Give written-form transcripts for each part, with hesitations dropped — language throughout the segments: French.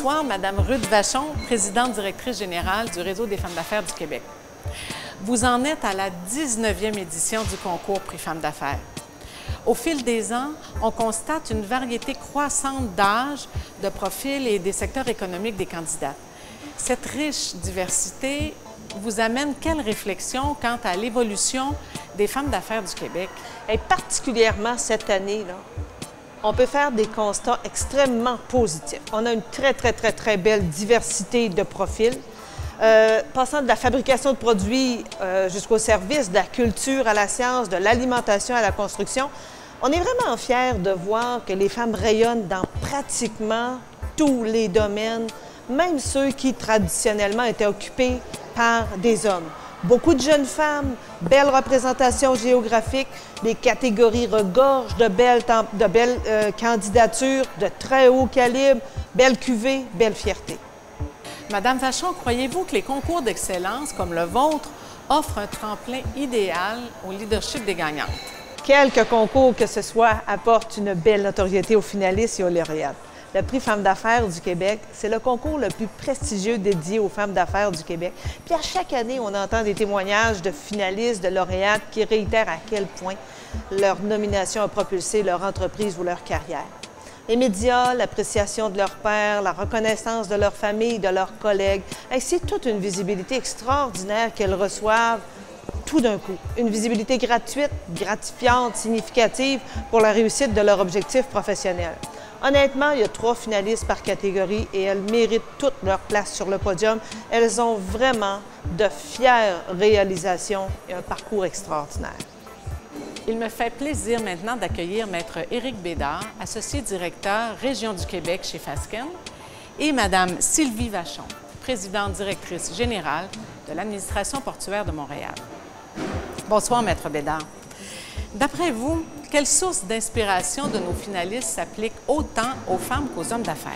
Bonsoir, Madame Ruth Vachon, présidente directrice générale du Réseau des femmes d'affaires du Québec. Vous en êtes à la 19e édition du concours Prix Femmes d'affaires. Au fil des ans, on constate une variété croissante d'âges, de profils et des secteurs économiques des candidats. Cette riche diversité vous amène quelle réflexion quant à l'évolution des femmes d'affaires du Québec? Et particulièrement cette année, là, on peut faire des constats extrêmement positifs. On a une très belle diversité de profils, passant de la fabrication de produits jusqu'au service, de la culture à la science, de l'alimentation à la construction. On est vraiment fiers de voir que les femmes rayonnent dans pratiquement tous les domaines, même ceux qui traditionnellement étaient occupés par des hommes. Beaucoup de jeunes femmes, belle représentation géographique, les catégories regorgent de belles candidatures de très haut calibre, belle cuvée, belle fierté. Madame Vachon, croyez-vous que les concours d'excellence comme le vôtre offrent un tremplin idéal au leadership des gagnantes? Quelque concours que ce soit apporte une belle notoriété aux finalistes et aux lauréates. Le Prix Femmes d'affaires du Québec, c'est le concours le plus prestigieux dédié aux femmes d'affaires du Québec. Puis à chaque année, on entend des témoignages de finalistes, de lauréates qui réitèrent à quel point leur nomination a propulsé leur entreprise ou leur carrière. Les médias, l'appréciation de leurs pairs, la reconnaissance de leur famille, de leurs collègues, c'est toute une visibilité extraordinaire qu'elles reçoivent tout d'un coup. Une visibilité gratuite, gratifiante, significative pour la réussite de leur objectif professionnel. Honnêtement, il y a 3 finalistes par catégorie et elles méritent toute leur place sur le podium. Elles ont vraiment de fières réalisations et un parcours extraordinaire. Il me fait plaisir maintenant d'accueillir Maître Éric Bédard, associé directeur Région du Québec chez Fasken, et Madame Sylvie Vachon, présidente directrice générale de l'administration portuaire de Montréal. Bonsoir, Maître Bédard. D'après vous, quelle source d'inspiration de nos finalistes s'applique autant aux femmes qu'aux hommes d'affaires?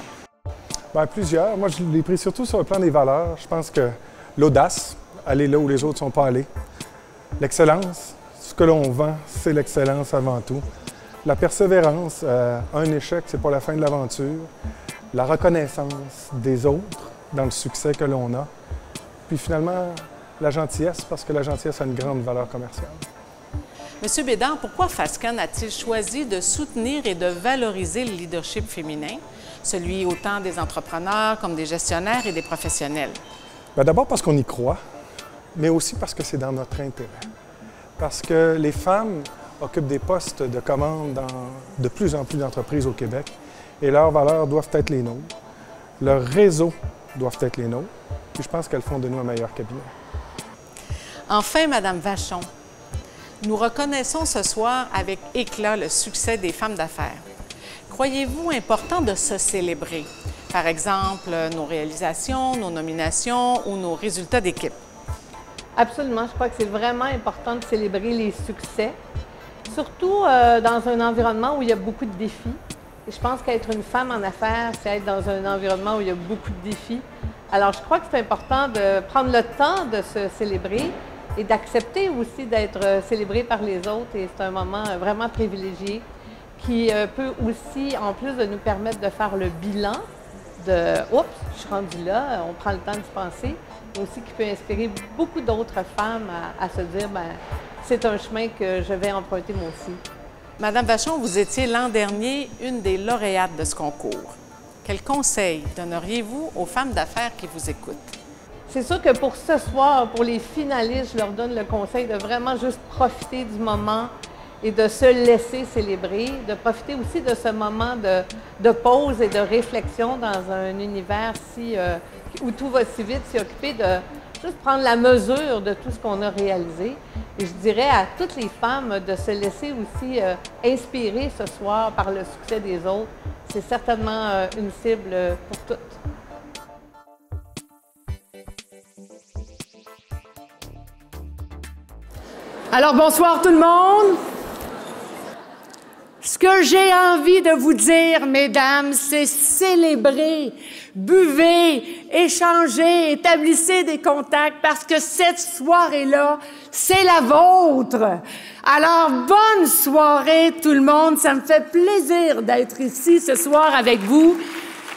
Bien, plusieurs. Moi, je l'ai pris surtout sur le plan des valeurs. Je pense que l'audace, aller là où les autres ne sont pas allés. L'excellence, ce que l'on vend, c'est l'excellence avant tout. La persévérance, un échec, c'est pas la fin de l'aventure. La reconnaissance des autres dans le succès que l'on a. Puis finalement, la gentillesse, parce que la gentillesse a une grande valeur commerciale. Monsieur Bédard, pourquoi Fasken a-t-il choisi de soutenir et de valoriser le leadership féminin, celui autant des entrepreneurs comme des gestionnaires et des professionnels? Bien, d'abord parce qu'on y croit, mais aussi parce que c'est dans notre intérêt. Parce que les femmes occupent des postes de commande dans de plus en plus d'entreprises au Québec et leurs valeurs doivent être les nôtres. Leurs réseaux doivent être les nôtres. Puis je pense qu'elles font de nous un meilleur cabinet. Enfin, Madame Vachon, nous reconnaissons ce soir avec éclat le succès des femmes d'affaires. Croyez-vous important de se célébrer? Par exemple, nos réalisations, nos nominations ou nos résultats d'équipe? Absolument. Je crois que c'est vraiment important de célébrer les succès, surtout dans un environnement où il y a beaucoup de défis. Et je pense qu'être une femme en affaires, c'est être dans un environnement où il y a beaucoup de défis. Alors, je crois que c'est important de prendre le temps de se célébrer et d'accepter aussi d'être célébré par les autres. Et c'est un moment vraiment privilégié qui peut aussi, en plus de nous permettre de faire le bilan de « Oups, je suis rendue là », on prend le temps d'y penser, mais aussi qui peut inspirer beaucoup d'autres femmes à se dire « Bien, c'est un chemin que je vais emprunter moi aussi ». Madame Vachon, vous étiez l'an dernier une des lauréates de ce concours. Quels conseils donneriez-vous aux femmes d'affaires qui vous écoutent? C'est sûr que pour ce soir, pour les finalistes, je leur donne le conseil de vraiment juste profiter du moment et de se laisser célébrer, de profiter aussi de ce moment de pause et de réflexion dans un univers où tout va si vite, s'y occuper de juste prendre la mesure de tout ce qu'on a réalisé. Et je dirais à toutes les femmes de se laisser aussi inspirer ce soir par le succès des autres. C'est certainement une cible pour toutes. Alors, bonsoir tout le monde. Ce que j'ai envie de vous dire, mesdames, c'est célébrer, buvez, échangez, établissez des contacts parce que cette soirée-là, c'est la vôtre. Alors, bonne soirée tout le monde. Ça me fait plaisir d'être ici ce soir avec vous.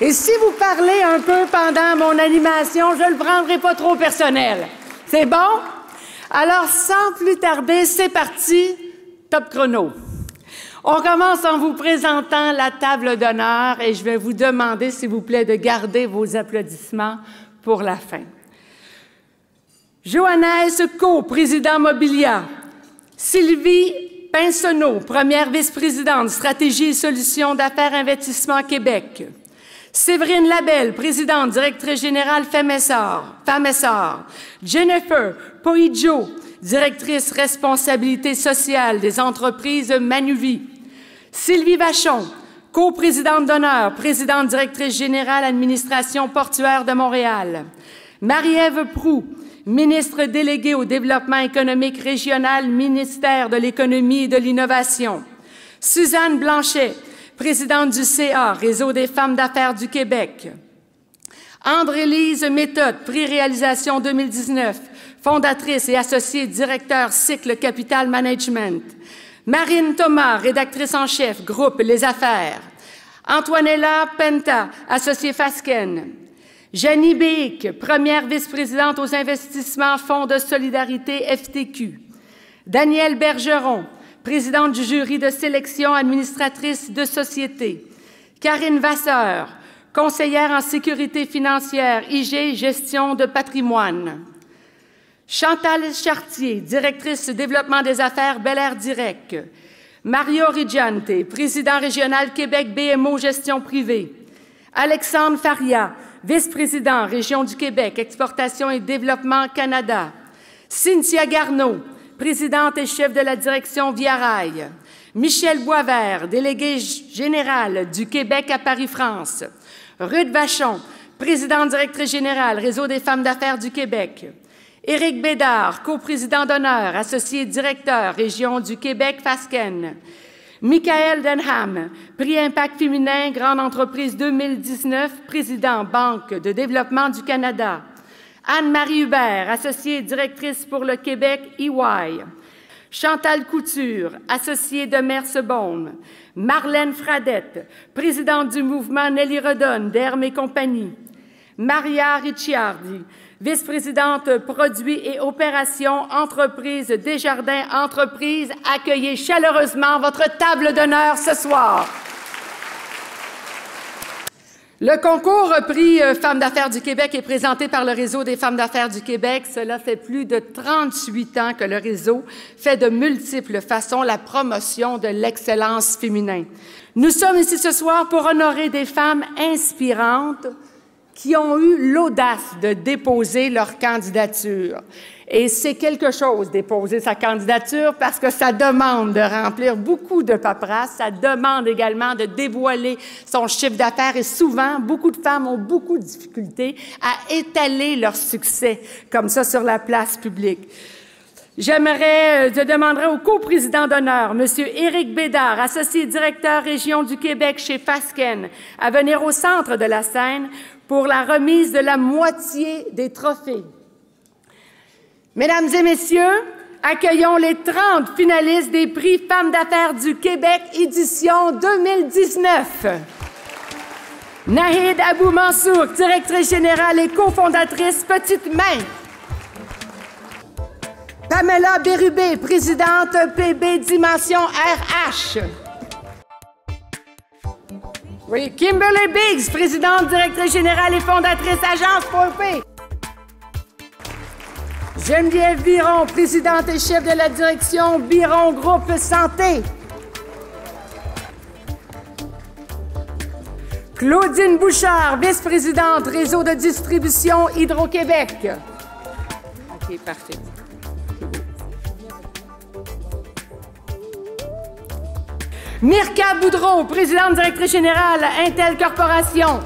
Et si vous parlez un peu pendant mon animation, je ne le prendrai pas trop personnel. C'est bon? Alors, sans plus tarder, c'est parti. Top chrono. On commence en vous présentant la table d'honneur et je vais vous demander, s'il vous plaît, de garder vos applaudissements pour la fin. Joannès Co, président Mobilia. Sylvie Pinsonneau, première vice-présidente, stratégie et solutions d'affaires Investissement Québec. Séverine Labelle, présidente, directrice générale FAMESSOR. Jennifer Poidjo, directrice responsabilité sociale des entreprises Manuvie. Sylvie Vachon, coprésidente d'honneur, présidente directrice générale administration portuaire de Montréal. Marie-Ève Proulx, ministre déléguée au développement économique régional, ministère de l'économie et de l'innovation. Suzanne Blanchet, présidente du CA, Réseau des femmes d'affaires du Québec. André-Lise Méthode, prix réalisation 2019, fondatrice et associée directeur Cycle Capital Management. Marine Thomas, rédactrice en chef, groupe Les Affaires. Antoinella Penta, associée Fasken. Janie Béic, première vice-présidente aux investissements Fonds de solidarité FTQ. Danielle Bergeron, présidente du jury de sélection, administratrice de société. Karine Vasseur, conseillère en sécurité financière, IG, gestion de patrimoine. Chantal Chartier, directrice développement des affaires Bel Air Direct. Mario Rigiante, président régional Québec BMO Gestion privée. Alexandre Faria, vice-président Région du Québec, Exportation et Développement Canada. Cynthia Garneau, présidente et chef de la direction Via Rail. Michel Boisvert, délégué général du Québec à Paris-France. Ruth Vachon, présidente directrice générale, Réseau des femmes d'affaires du Québec. Éric Bédard, coprésident d'honneur, associé directeur, Région du Québec, Fasken. Michael Denham, prix Impact féminin, Grande entreprise 2019, président, Banque de développement du Canada. Anne-Marie Hubert, associée directrice pour le Québec, EY. Chantal Couture, associée de Mersebaume. Marlène Fradette, présidente du mouvement Nelly Redonne, d'Hermes et compagnie. Maria Ricciardi, vice-présidente produits et opérations, entreprise Desjardins Entreprises. Accueillez chaleureusement votre table d'honneur ce soir. Le concours Prix Femmes d'affaires du Québec est présenté par le Réseau des femmes d'affaires du Québec. Cela fait plus de 38 ans que le réseau fait de multiples façons la promotion de l'excellence féminin. Nous sommes ici ce soir pour honorer des femmes inspirantes qui ont eu l'audace de déposer leur candidature. Et c'est quelque chose, déposer sa candidature, parce que ça demande de remplir beaucoup de paperasse, ça demande également de dévoiler son chiffre d'affaires et souvent, beaucoup de femmes ont beaucoup de difficultés à étaler leur succès comme ça sur la place publique. Je demanderai au coprésident d'honneur, M. Éric Bédard, associé directeur Région du Québec chez Fasken, à venir au centre de la scène pour la remise de la moitié des trophées. Mesdames et messieurs, accueillons les 30 finalistes des prix Femmes d'affaires du Québec, édition 2019. Nahid Abou Mansour, directrice générale et cofondatrice Petite Main. Pamela Bérubé, présidente PB Dimension RH. Oui, Kimberly Biggs, présidente, directrice générale et fondatrice Agence 4P. Geneviève Biron, présidente et chef de la direction Biron Groupe Santé. Claudine Bouchard, vice-présidente Réseau de distribution Hydro-Québec. OK, parfait. Mirka Boudreau, présidente directrice générale Intel Corporation.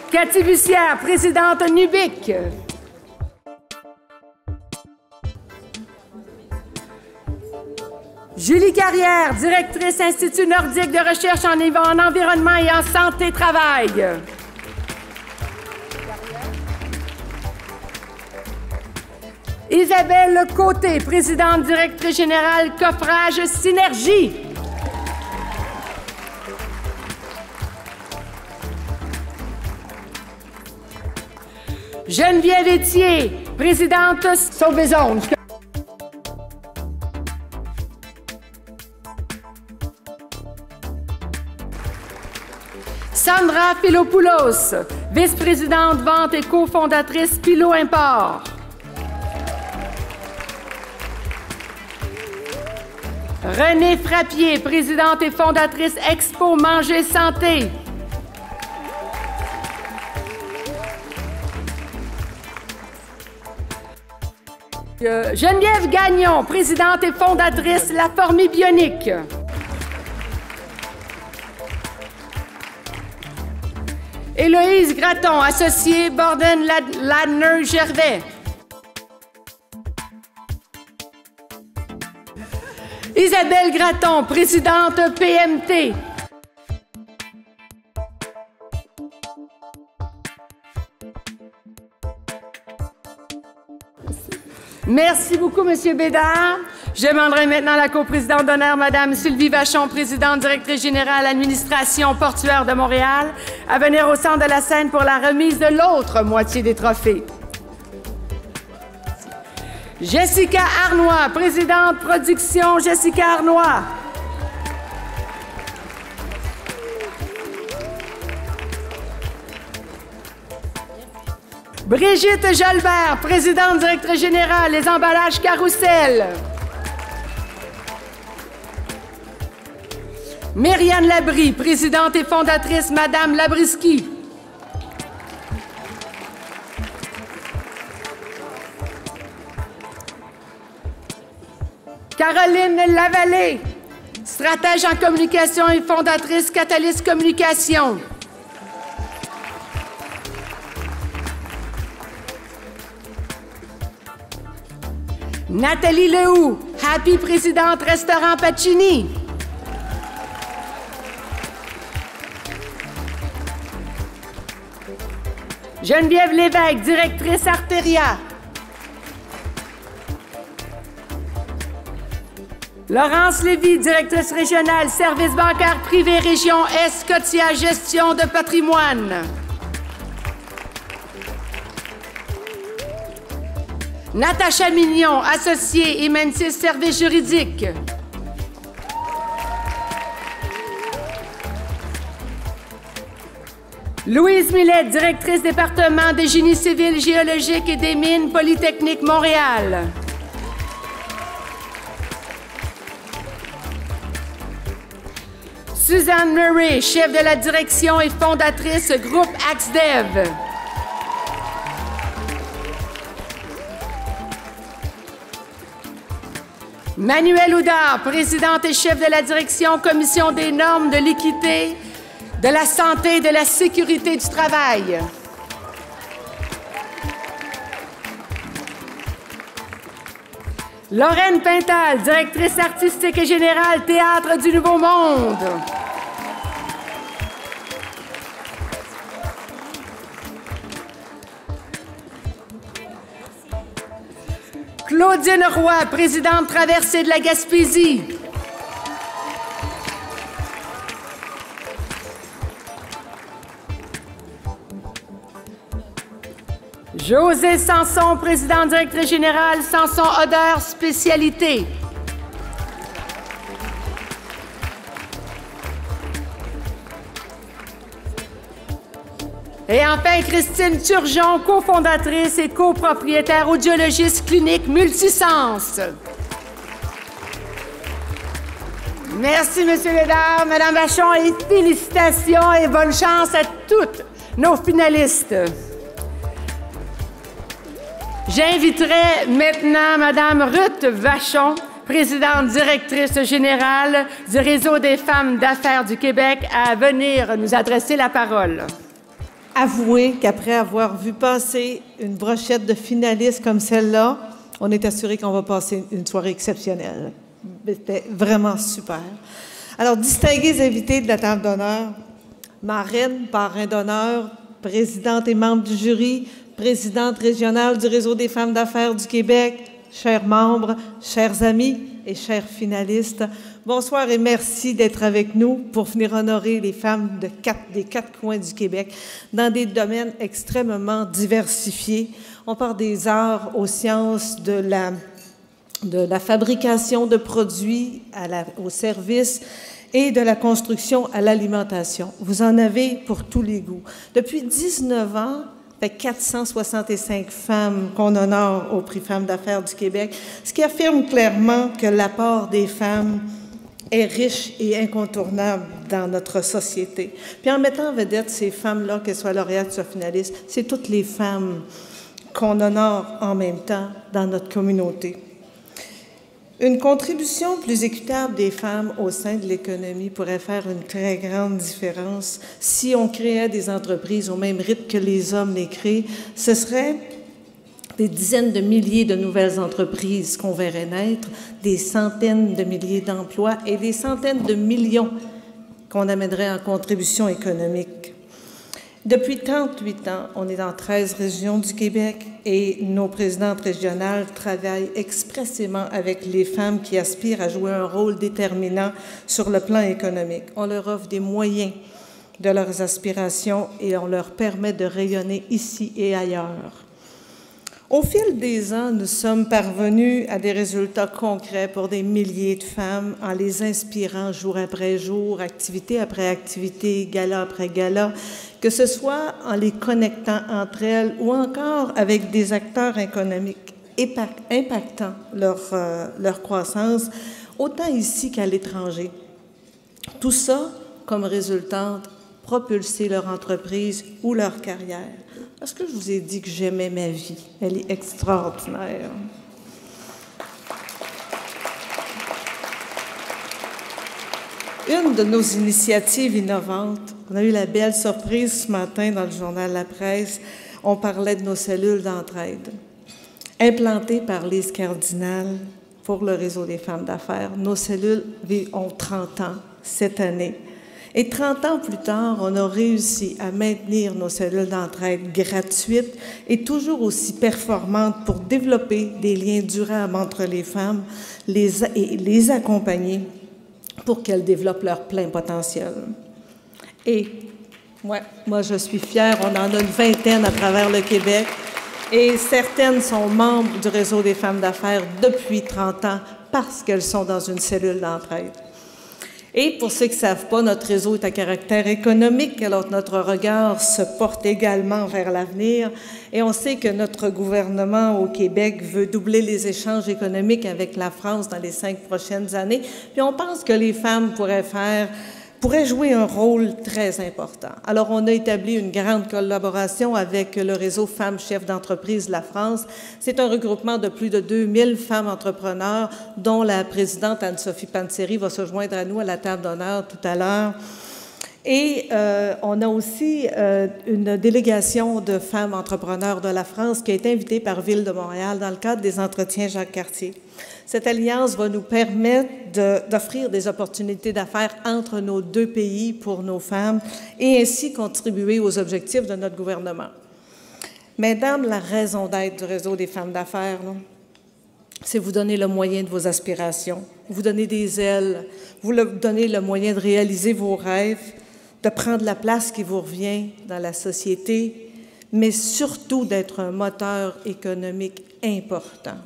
Cathy Bussière, présidente Nubic. Julie Carrière, directrice Institut nordique de recherche en environnement et en santé-travail. Isabelle Côté, présidente directrice générale Coffrage Synergie. Geneviève Étier, présidente Sauvaison. Sandra Philopoulos, vice-présidente vente et cofondatrice Philo Import. Renée Frappier, présidente et fondatrice Expo Manger Santé. Geneviève Gagnon, présidente et fondatrice La Formie Bionique. Héloïse Gratton, associée Borden Ladner Gervais. Isabelle Gratton, présidente PMT. Merci beaucoup, Monsieur Bédard. Je demanderai maintenant la coprésidente d'honneur, Madame Sylvie Vachon, présidente directrice générale administration portuaire de Montréal, à venir au centre de la scène pour la remise de l'autre moitié des trophées. Jessica Arnois, présidente production Jessica Arnois. Brigitte Jalbert, présidente directrice générale Les emballages Carrousel. Myriane Labrie, présidente et fondatrice Madame Labriski. Caroline Lavallée, stratège en communication et fondatrice Catalyst Communication. Nathalie Lehoux, Happy présidente Restaurant Pacini. Geneviève Lévesque, directrice Arteria. Laurence Lévy, directrice régionale, service bancaire privé région Est, Scotia, gestion de patrimoine. Natacha Mignon, associée Ementis Services juridiques. Louise Millet, directrice département des génies civils, géologiques et des mines, Polytechnique Montréal. Suzanne Murray, chef de la direction et fondatrice groupe AXDEV. Manuel Houdard, présidente et chef de la direction Commission des normes de l'équité, de la santé et de la sécurité du travail. Lorraine Pintal, directrice artistique et générale Théâtre du Nouveau Monde. Claudine Roy, présidente Traversée de la Gaspésie. José Sanson, présidente directrice générale Sanson Odeur Spécialité. Et enfin, Christine Turgeon, cofondatrice et copropriétaire audiologiste clinique Multisens. Merci, M. Bédard, Mme Vachon, et félicitations et bonne chance à toutes nos finalistes. J'inviterai maintenant Mme Ruth Vachon, présidente directrice générale du Réseau des femmes d'affaires du Québec, à venir nous adresser la parole. Avouez qu'après avoir vu passer une brochette de finalistes comme celle-là, on est assuré qu'on va passer une soirée exceptionnelle. C'était vraiment super. Alors, distingués invités de la table d'honneur, marraine, parrain d'honneur, présidente et membre du jury, présidente régionale du Réseau des femmes d'affaires du Québec, chers membres, chers amis et chers finalistes, bonsoir et merci d'être avec nous pour venir honorer les femmes des quatre coins du Québec dans des domaines extrêmement diversifiés. On part des arts aux sciences, de la fabrication de produits aux services et de la construction à l'alimentation. Vous en avez pour tous les goûts. Depuis 19 ans, fait 465 femmes qu'on honore au Prix Femmes d'affaires du Québec, ce qui affirme clairement que l'apport des femmes est riche et incontournable dans notre société. Puis en mettant en vedette ces femmes-là, qu'elles soient lauréates, soit finalistes, c'est toutes les femmes qu'on honore en même temps dans notre communauté. Une contribution plus équitable des femmes au sein de l'économie pourrait faire une très grande différence si on créait des entreprises au même rythme que les hommes les créent. Ce serait des dizaines de milliers de nouvelles entreprises qu'on verrait naître, des centaines de milliers d'emplois et des centaines de millions qu'on amènerait en contribution économique. Depuis 38 ans, on est dans 13 régions du Québec et nos présidentes régionales travaillent expressément avec les femmes qui aspirent à jouer un rôle déterminant sur le plan économique. On leur offre des moyens de leurs aspirations et on leur permet de rayonner ici et ailleurs. Au fil des ans, nous sommes parvenus à des résultats concrets pour des milliers de femmes en les inspirant jour après jour, activité après activité, gala après gala, que ce soit en les connectant entre elles ou encore avec des acteurs économiques impactant leur croissance, autant ici qu'à l'étranger. Tout ça comme résultante, propulser leur entreprise ou leur carrière. Parce que je vous ai dit que j'aimais ma vie. Elle est extraordinaire. Une de nos initiatives innovantes, on a eu la belle surprise ce matin dans le journal La Presse, on parlait de nos cellules d'entraide. Implantées par Lise Cardinal pour le Réseau des femmes d'affaires, nos cellules ont 30 ans cette année. Et 30 ans plus tard, on a réussi à maintenir nos cellules d'entraide gratuites et toujours aussi performantes pour développer des liens durables entre les femmes et les accompagner pour qu'elles développent leur plein potentiel. Et moi, je suis fière, on en a une vingtaine à travers le Québec et certaines sont membres du Réseau des femmes d'affaires depuis 30 ans parce qu'elles sont dans une cellule d'entraide. Et pour ceux qui ne savent pas, notre réseau est à caractère économique, alors notre regard se porte également vers l'avenir. Et on sait que notre gouvernement au Québec veut doubler les échanges économiques avec la France dans les 5 prochaines années. Puis on pense que les femmes pourraient jouer un rôle très important. Alors, on a établi une grande collaboration avec le réseau Femmes chefs d'entreprise de la France. C'est un regroupement de plus de 2000 femmes entrepreneurs, dont la présidente Anne-Sophie Pansery va se joindre à nous à la table d'honneur tout à l'heure. Et on a aussi une délégation de femmes entrepreneurs de la France qui a été invitée par Ville de Montréal dans le cadre des entretiens Jacques Cartier. Cette alliance va nous permettre d'offrir des opportunités d'affaires entre nos deux pays pour nos femmes et ainsi contribuer aux objectifs de notre gouvernement. Mesdames, la raison d'être du Réseau des femmes d'affaires, c'est vous donner le moyen de vos aspirations, vous donner des ailes, vous donner le moyen de réaliser vos rêves, de prendre la place qui vous revient dans la société, mais surtout d'être un moteur économique important.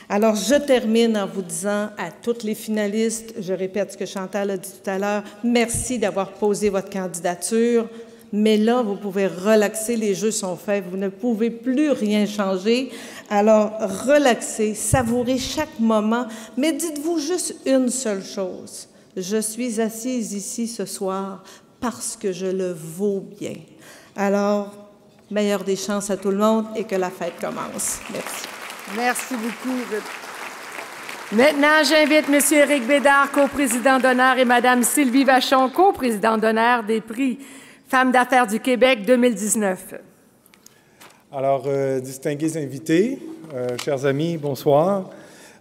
Alors, je termine en vous disant à toutes les finalistes, je répète ce que Chantal a dit tout à l'heure, merci d'avoir posé votre candidature, mais là, vous pouvez relaxer, les jeux sont faits, vous ne pouvez plus rien changer. Alors, relaxez, savourez chaque moment, mais dites-vous juste une seule chose. Je suis assise ici ce soir parce que je le vaux bien. Alors, meilleure des chances à tout le monde et que la fête commence. Merci. Merci beaucoup. Maintenant, j'invite M. Éric Bédard, coprésident d'honneur, et Mme Sylvie Vachon, coprésidente d'honneur des prix Femmes d'affaires du Québec 2019. Alors, distingués invités, chers amis, bonsoir.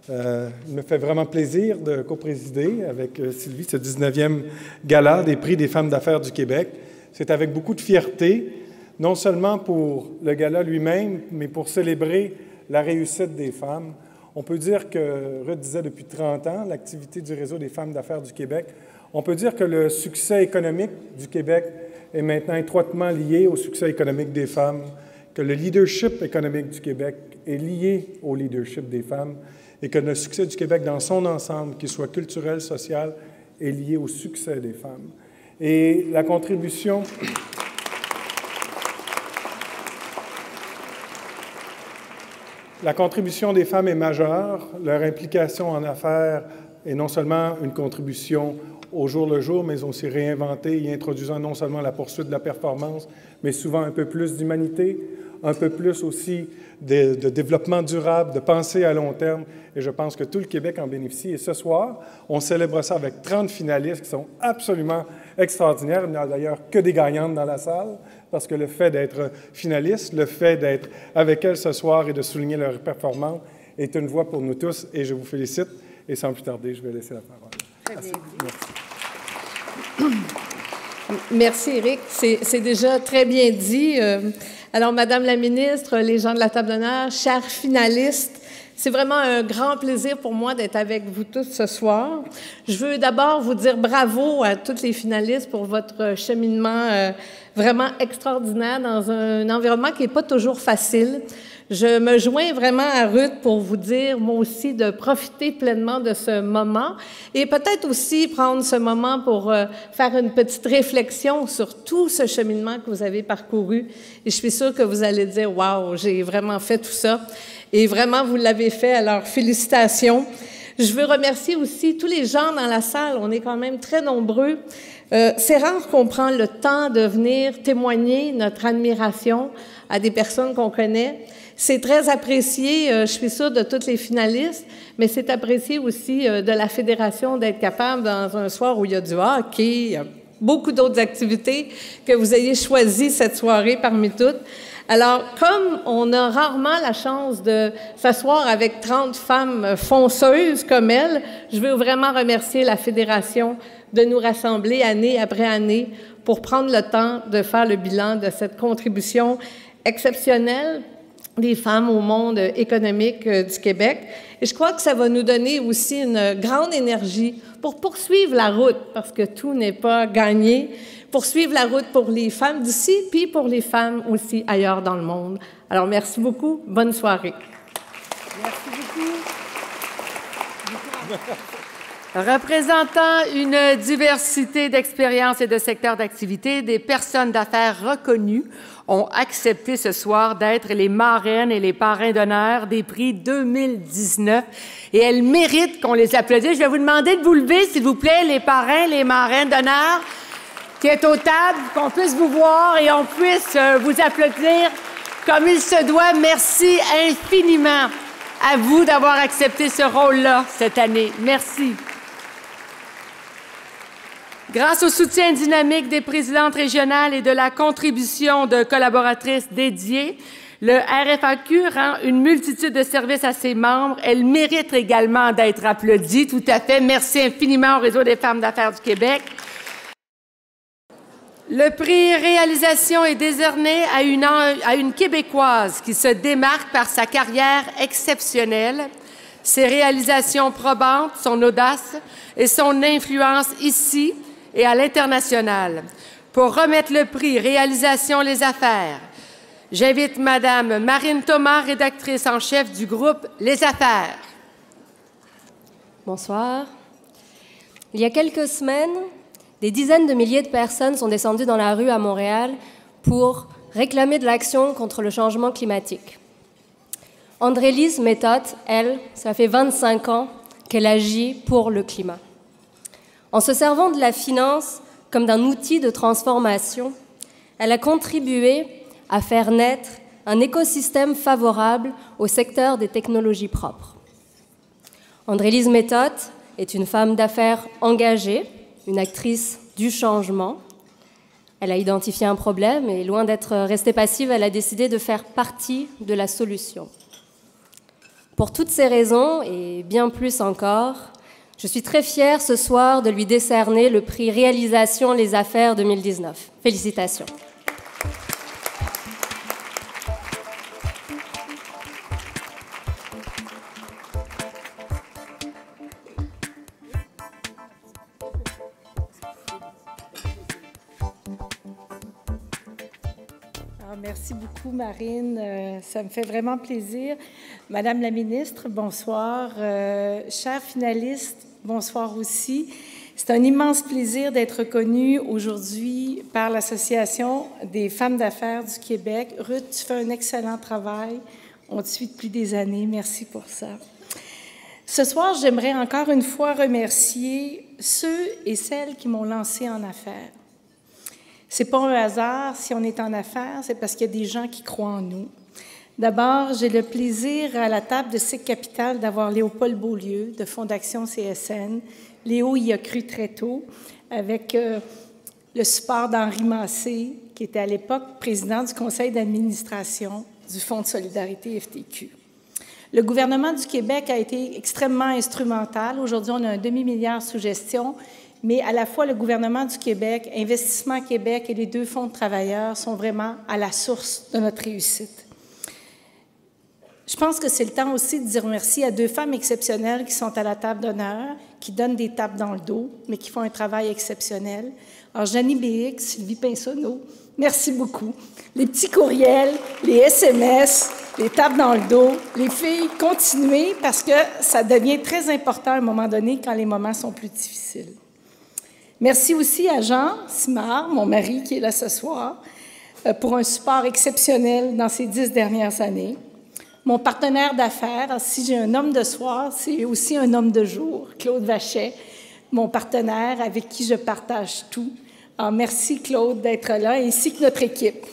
Il me fait vraiment plaisir de coprésider avec Sylvie ce 19e gala des prix des femmes d'affaires du Québec. C'est avec beaucoup de fierté, non seulement pour le gala lui-même, mais pour célébrer la réussite des femmes. On peut dire que, Ruth disait depuis 30 ans, l'activité du Réseau des femmes d'affaires du Québec, on peut dire que le succès économique du Québec est maintenant étroitement lié au succès économique des femmes, que le leadership économique du Québec est lié au leadership des femmes et que le succès du Québec dans son ensemble, qu'il soit culturel, social, est lié au succès des femmes. Et la contribution... La contribution des femmes est majeure. Leur implication en affaires est non seulement une contribution au jour le jour, mais aussi réinventée, y introduisant non seulement la poursuite de la performance, mais souvent un peu plus d'humanité, un peu plus aussi de développement durable, de pensée à long terme. Et je pense que tout le Québec en bénéficie. Et ce soir, on célèbre ça avec 30 finalistes qui sont absolument extraordinaires. Il n'y a d'ailleurs que des gagnantes dans la salle, parce que le fait d'être finaliste, le fait d'être avec elles ce soir et de souligner leur performance est une voix pour nous tous. Et je vous félicite. Et sans plus tarder, je vais laisser la parole. Très bien. Merci. Merci, Éric. C'est déjà très bien dit. Alors, Madame la ministre, les gens de la table d'honneur, chers finalistes, c'est vraiment un grand plaisir pour moi d'être avec vous tous ce soir. Je veux d'abord vous dire bravo à toutes les finalistes pour votre cheminement vraiment extraordinaire dans un environnement qui n'est pas toujours facile. Je me joins vraiment à Ruth pour vous dire, moi aussi, de profiter pleinement de ce moment et peut-être aussi prendre ce moment pour faire une petite réflexion sur tout ce cheminement que vous avez parcouru. Et je suis sûre que vous allez dire, « Wow, j'ai vraiment fait tout ça. » Et vraiment, vous l'avez fait, alors félicitations. Je veux remercier aussi tous les gens dans la salle. On est quand même très nombreux. C'est rare qu'on prend le temps de venir témoigner notre admiration à des personnes qu'on connaît. C'est très apprécié, je suis sûre, de toutes les finalistes, mais c'est apprécié aussi de la Fédération d'être capable, dans un soir où il y a du hockey, il y a beaucoup d'autres activités, que vous ayez choisi cette soirée parmi toutes. Alors, comme on a rarement la chance de s'asseoir avec 30 femmes fonceuses comme elles, je veux vraiment remercier la Fédération de nous rassembler année après année pour prendre le temps de faire le bilan de cette contribution exceptionnelle des femmes au monde économique du Québec. Et je crois que ça va nous donner aussi une grande énergie pour poursuivre la route, parce que tout n'est pas gagné, poursuivre la route pour les femmes d'ici, puis pour les femmes aussi ailleurs dans le monde. Alors, merci beaucoup. Bonne soirée. Merci beaucoup. Représentant une diversité d'expériences et de secteurs d'activité, des personnes d'affaires reconnues ont accepté ce soir d'être les marraines et les parrains d'honneur des prix 2019 et elles méritent qu'on les applaudisse. Je vais vous demander de vous lever, s'il vous plaît, les parrains, les marraines d'honneur qui est aux tables, qu'on puisse vous voir et on puisse vous applaudir comme il se doit. Merci infiniment à vous d'avoir accepté ce rôle-là cette année. Merci. Grâce au soutien dynamique des présidentes régionales et de la contribution de collaboratrices dédiées, le RFAQ rend une multitude de services à ses membres. Elle mérite également d'être applaudie. Tout à fait. Merci infiniment au Réseau des femmes d'affaires du Québec. Le prix Réalisation est décerné à une Québécoise qui se démarque par sa carrière exceptionnelle, ses réalisations probantes, son audace et son influence ici et à l'international. Pour remettre le prix Réalisation les affaires, j'invite Madame Marine Thomas, rédactrice en chef du groupe Les Affaires. Bonsoir. Il y a quelques semaines, des dizaines de milliers de personnes sont descendues dans la rue à Montréal pour réclamer de l'action contre le changement climatique. André-Lise Méthode, elle, ça fait 25 ans qu'elle agit pour le climat. En se servant de la finance comme d'un outil de transformation, elle a contribué à faire naître un écosystème favorable au secteur des technologies propres. André-Lise Méthode est une femme d'affaires engagée, une actrice du changement. Elle a identifié un problème et, loin d'être restée passive, elle a décidé de faire partie de la solution. Pour toutes ces raisons, et bien plus encore, je suis très fière ce soir de lui décerner le prix Réalisation les Affaires 2019. Félicitations. Merci beaucoup, Marine. Ça me fait vraiment plaisir. Madame la ministre, bonsoir. Chers finalistes, bonsoir aussi. C'est un immense plaisir d'être reconnue aujourd'hui par l'Association des femmes d'affaires du Québec. Ruth, tu fais un excellent travail. On te suit depuis des années. Merci pour ça. Ce soir, j'aimerais encore une fois remercier ceux et celles qui m'ont lancé en affaires. C'est pas un hasard si on est en affaires, c'est parce qu'il y a des gens qui croient en nous. D'abord, j'ai le plaisir à la table de SIC Capital d'avoir Léopold Beaulieu de Fondation CSN. Léo y a cru très tôt avec le support d'Henri Massé, qui était à l'époque président du conseil d'administration du Fonds de solidarité FTQ. Le gouvernement du Québec a été extrêmement instrumental. Aujourd'hui, on a un demi-milliard sous gestion, mais à la fois le gouvernement du Québec, Investissement Québec et les 2 fonds de travailleurs sont vraiment à la source de notre réussite. Je pense que c'est le temps aussi de dire merci à 2 femmes exceptionnelles qui sont à la table d'honneur, qui donnent des tapes dans le dos, mais qui font un travail exceptionnel. Alors, Janie Béhic, Sylvie Pinsonneau, merci beaucoup. Les petits courriels, les SMS, les tapes dans le dos, les filles, continuez parce que ça devient très important à un moment donné quand les moments sont plus difficiles. Merci aussi à Jean Simard, mon mari qui est là ce soir, pour un support exceptionnel dans ces 10 dernières années. Mon partenaire d'affaires, si j'ai un homme de soir, c'est aussi un homme de jour, Claude Vachet, mon partenaire avec qui je partage tout. Alors, merci Claude d'être là, ainsi que notre équipe.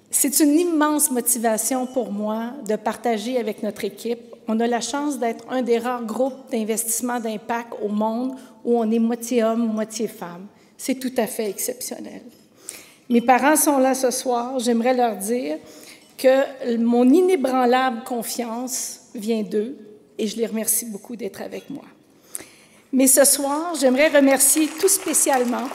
C'est une immense motivation pour moi de partager avec notre équipe. On a la chance d'être un des rares groupes d'investissement d'impact au monde où on est moitié homme, moitié femme. C'est tout à fait exceptionnel. Mes parents sont là ce soir. J'aimerais leur dire que mon inébranlable confiance vient d'eux et je les remercie beaucoup d'être avec moi. Mais ce soir, j'aimerais remercier tout spécialement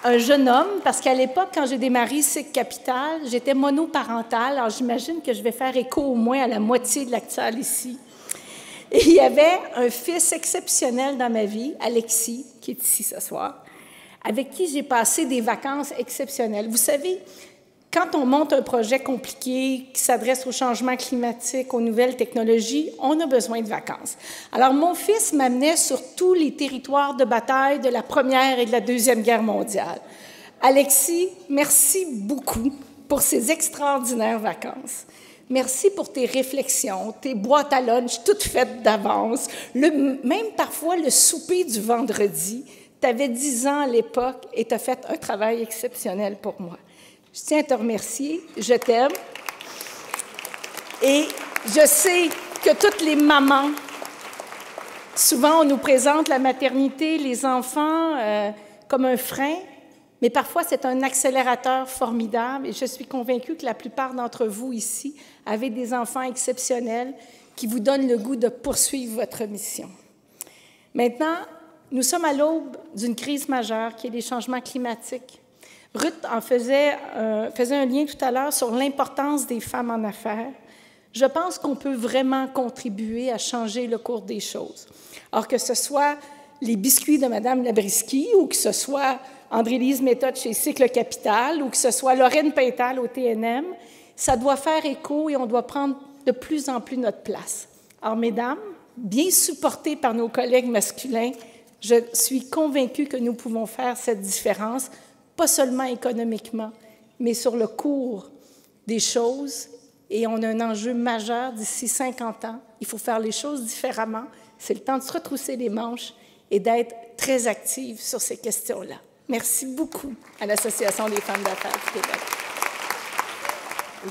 un jeune homme, parce qu'à l'époque, quand j'ai démarré SIC Capital, j'étais monoparentale, alors j'imagine que je vais faire écho au moins à la moitié de l'actuel ici. Et il y avait un fils exceptionnel dans ma vie, Alexis, qui est ici ce soir, avec qui j'ai passé des vacances exceptionnelles. Vous savez, quand on monte un projet compliqué qui s'adresse au changement climatique, aux nouvelles technologies, on a besoin de vacances. Alors, mon fils m'amenait sur tous les territoires de bataille de la Première et de la Deuxième Guerre mondiale. Alexis, merci beaucoup pour ces extraordinaires vacances. Merci pour tes réflexions, tes boîtes à lunch toutes faites d'avance, même parfois le souper du vendredi. Tu avais 10 ans à l'époque et tu as fait un travail exceptionnel pour moi. Je tiens à te remercier, je t'aime. Et je sais que toutes les mamans, souvent on nous présente la maternité, les enfants comme un frein, mais parfois c'est un accélérateur formidable et je suis convaincue que la plupart d'entre vous ici avez des enfants exceptionnels qui vous donnent le goût de poursuivre votre mission. Maintenant, nous sommes à l'aube d'une crise majeure qui est les changements climatiques. Ruth en faisait un lien tout à l'heure sur l'importance des femmes en affaires. Je pense qu'on peut vraiment contribuer à changer le cours des choses. Alors que ce soit les biscuits de Mme Labrisky ou que ce soit André-Lise Méthode chez Cycle Capital ou que ce soit Lorraine Pintal au TNM, ça doit faire écho et on doit prendre de plus en plus notre place. Alors, mesdames, bien supportées par nos collègues masculins, je suis convaincue que nous pouvons faire cette différence, pas seulement économiquement, mais sur le cours des choses. Et on a un enjeu majeur d'ici 50 ans. Il faut faire les choses différemment. C'est le temps de se retrousser les manches et d'être très active sur ces questions-là. Merci beaucoup à l'Association des femmes d'affaires du Québec.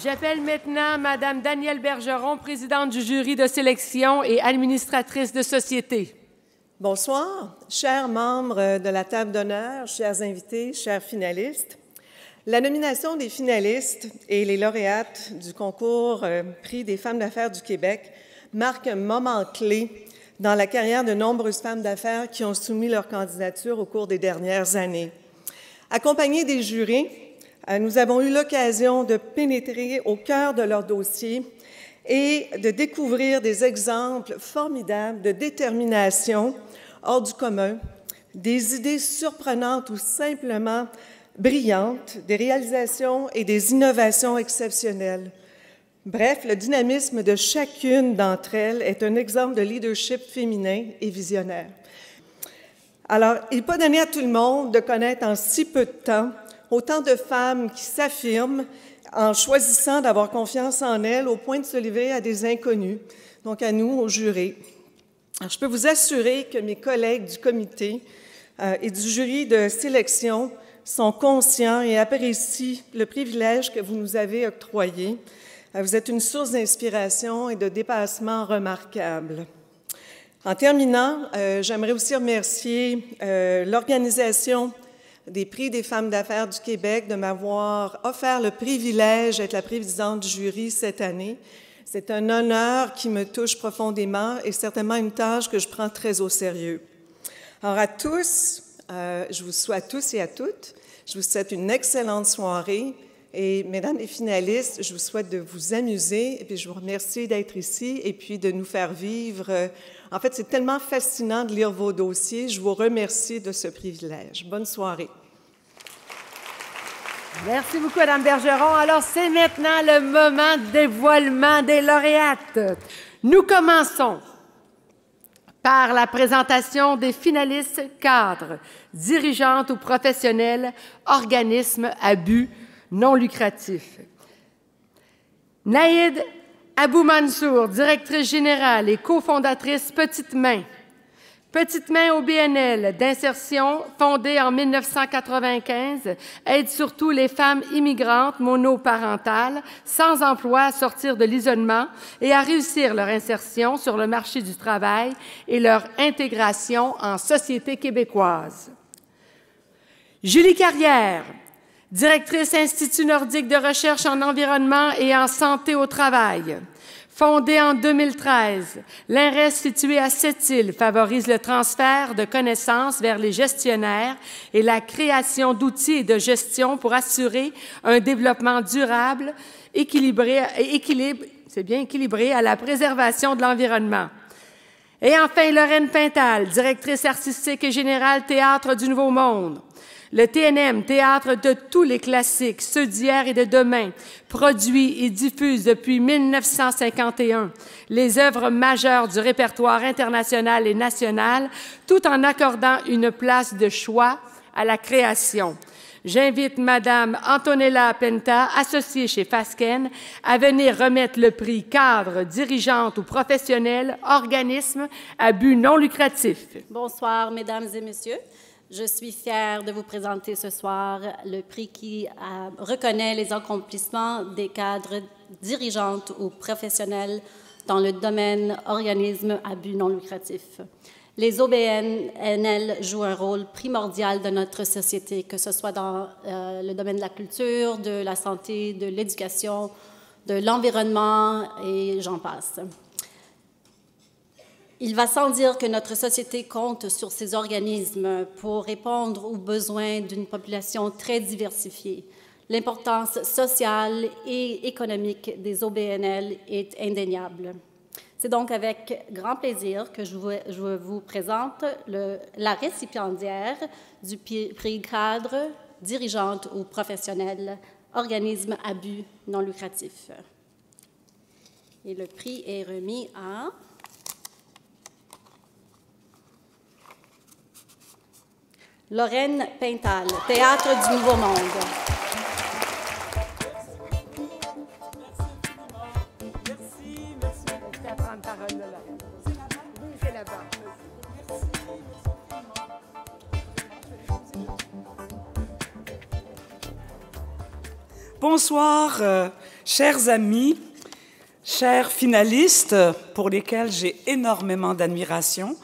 J'appelle maintenant Mme Danielle Bergeron, présidente du jury de sélection et administratrice de société. Bonsoir, chers membres de la table d'honneur, chers invités, chers finalistes. La nomination des finalistes et les lauréates du concours Prix des femmes d'affaires du Québec marque un moment clé dans la carrière de nombreuses femmes d'affaires qui ont soumis leur candidature au cours des dernières années. Accompagnées des jurys, nous avons eu l'occasion de pénétrer au cœur de leur dossier et de découvrir des exemples formidables de détermination hors du commun, des idées surprenantes ou simplement brillantes, des réalisations et des innovations exceptionnelles. Bref, le dynamisme de chacune d'entre elles est un exemple de leadership féminin et visionnaire. Alors, il n'est pas donné à tout le monde de connaître en si peu de temps autant de femmes qui s'affirment en choisissant d'avoir confiance en elles au point de se livrer à des inconnus, donc à nous, aux jurés. Alors, je peux vous assurer que mes collègues du comité et du jury de sélection sont conscients et apprécient le privilège que vous nous avez octroyé. Vous êtes une source d'inspiration et de dépassement remarquable. En terminant, j'aimerais aussi remercier l'organisation des Prix des femmes d'affaires du Québec de m'avoir offert le privilège d'être la présidente du jury cette année. C'est un honneur qui me touche profondément et certainement une tâche que je prends très au sérieux. Alors à tous, je vous souhaite à tous et à toutes, je vous souhaite une excellente soirée et mesdames les finalistes, je vous souhaite de vous amuser et puis je vous remercie d'être ici et puis de nous faire vivre. En fait, c'est tellement fascinant de lire vos dossiers. Je vous remercie de ce privilège. Bonne soirée. Merci beaucoup, Mme Bergeron. Alors, c'est maintenant le moment de dévoilement des lauréates. Nous commençons par la présentation des finalistes cadres, dirigeantes ou professionnelles, organismes à but non lucratif. Naïd Abou Mansour, directrice générale et cofondatrice Petite Main. Petite Main au BNL d'insertion, fondée en 1995, aide surtout les femmes immigrantes monoparentales sans emploi à sortir de l'isolement et à réussir leur insertion sur le marché du travail et leur intégration en société québécoise. Julie Carrière, directrice Institut nordique de recherche en environnement et en santé au travail. Fondée en 2013, l'INRES situé à Sept-Îles favorise le transfert de connaissances vers les gestionnaires et la création d'outils et de gestion pour assurer un développement durable, équilibré à la préservation de l'environnement. Et enfin, Lorraine Pintal, directrice artistique et générale Théâtre du Nouveau Monde. Le TNM, théâtre de tous les classiques, ceux d'hier et de demain, produit et diffuse depuis 1951 les œuvres majeures du répertoire international et national, tout en accordant une place de choix à la création. J'invite Madame Antonella Penta, associée chez Fasken, à venir remettre le prix cadre, dirigeante ou professionnelle, organisme à but non lucratif. Bonsoir, Mesdames et Messieurs. Je suis fière de vous présenter ce soir le prix qui reconnaît les accomplissements des cadres dirigeantes ou professionnels dans le domaine organisme à but non lucratif. Les OBNL jouent un rôle primordial de notre société, que ce soit dans le domaine de la culture, de la santé, de l'éducation, de l'environnement et j'en passe. Il va sans dire que notre société compte sur ces organismes pour répondre aux besoins d'une population très diversifiée. L'importance sociale et économique des OBNL est indéniable. C'est donc avec grand plaisir que je vous présente la récipiendaire du prix cadre, dirigeante ou professionnelle, organisme à but non lucratif. Et le prix est remis à Lorraine Pintal, Théâtre du Nouveau Monde. Bonsoir, chers amis, chers finalistes, pour lesquels j'ai énormément d'admiration.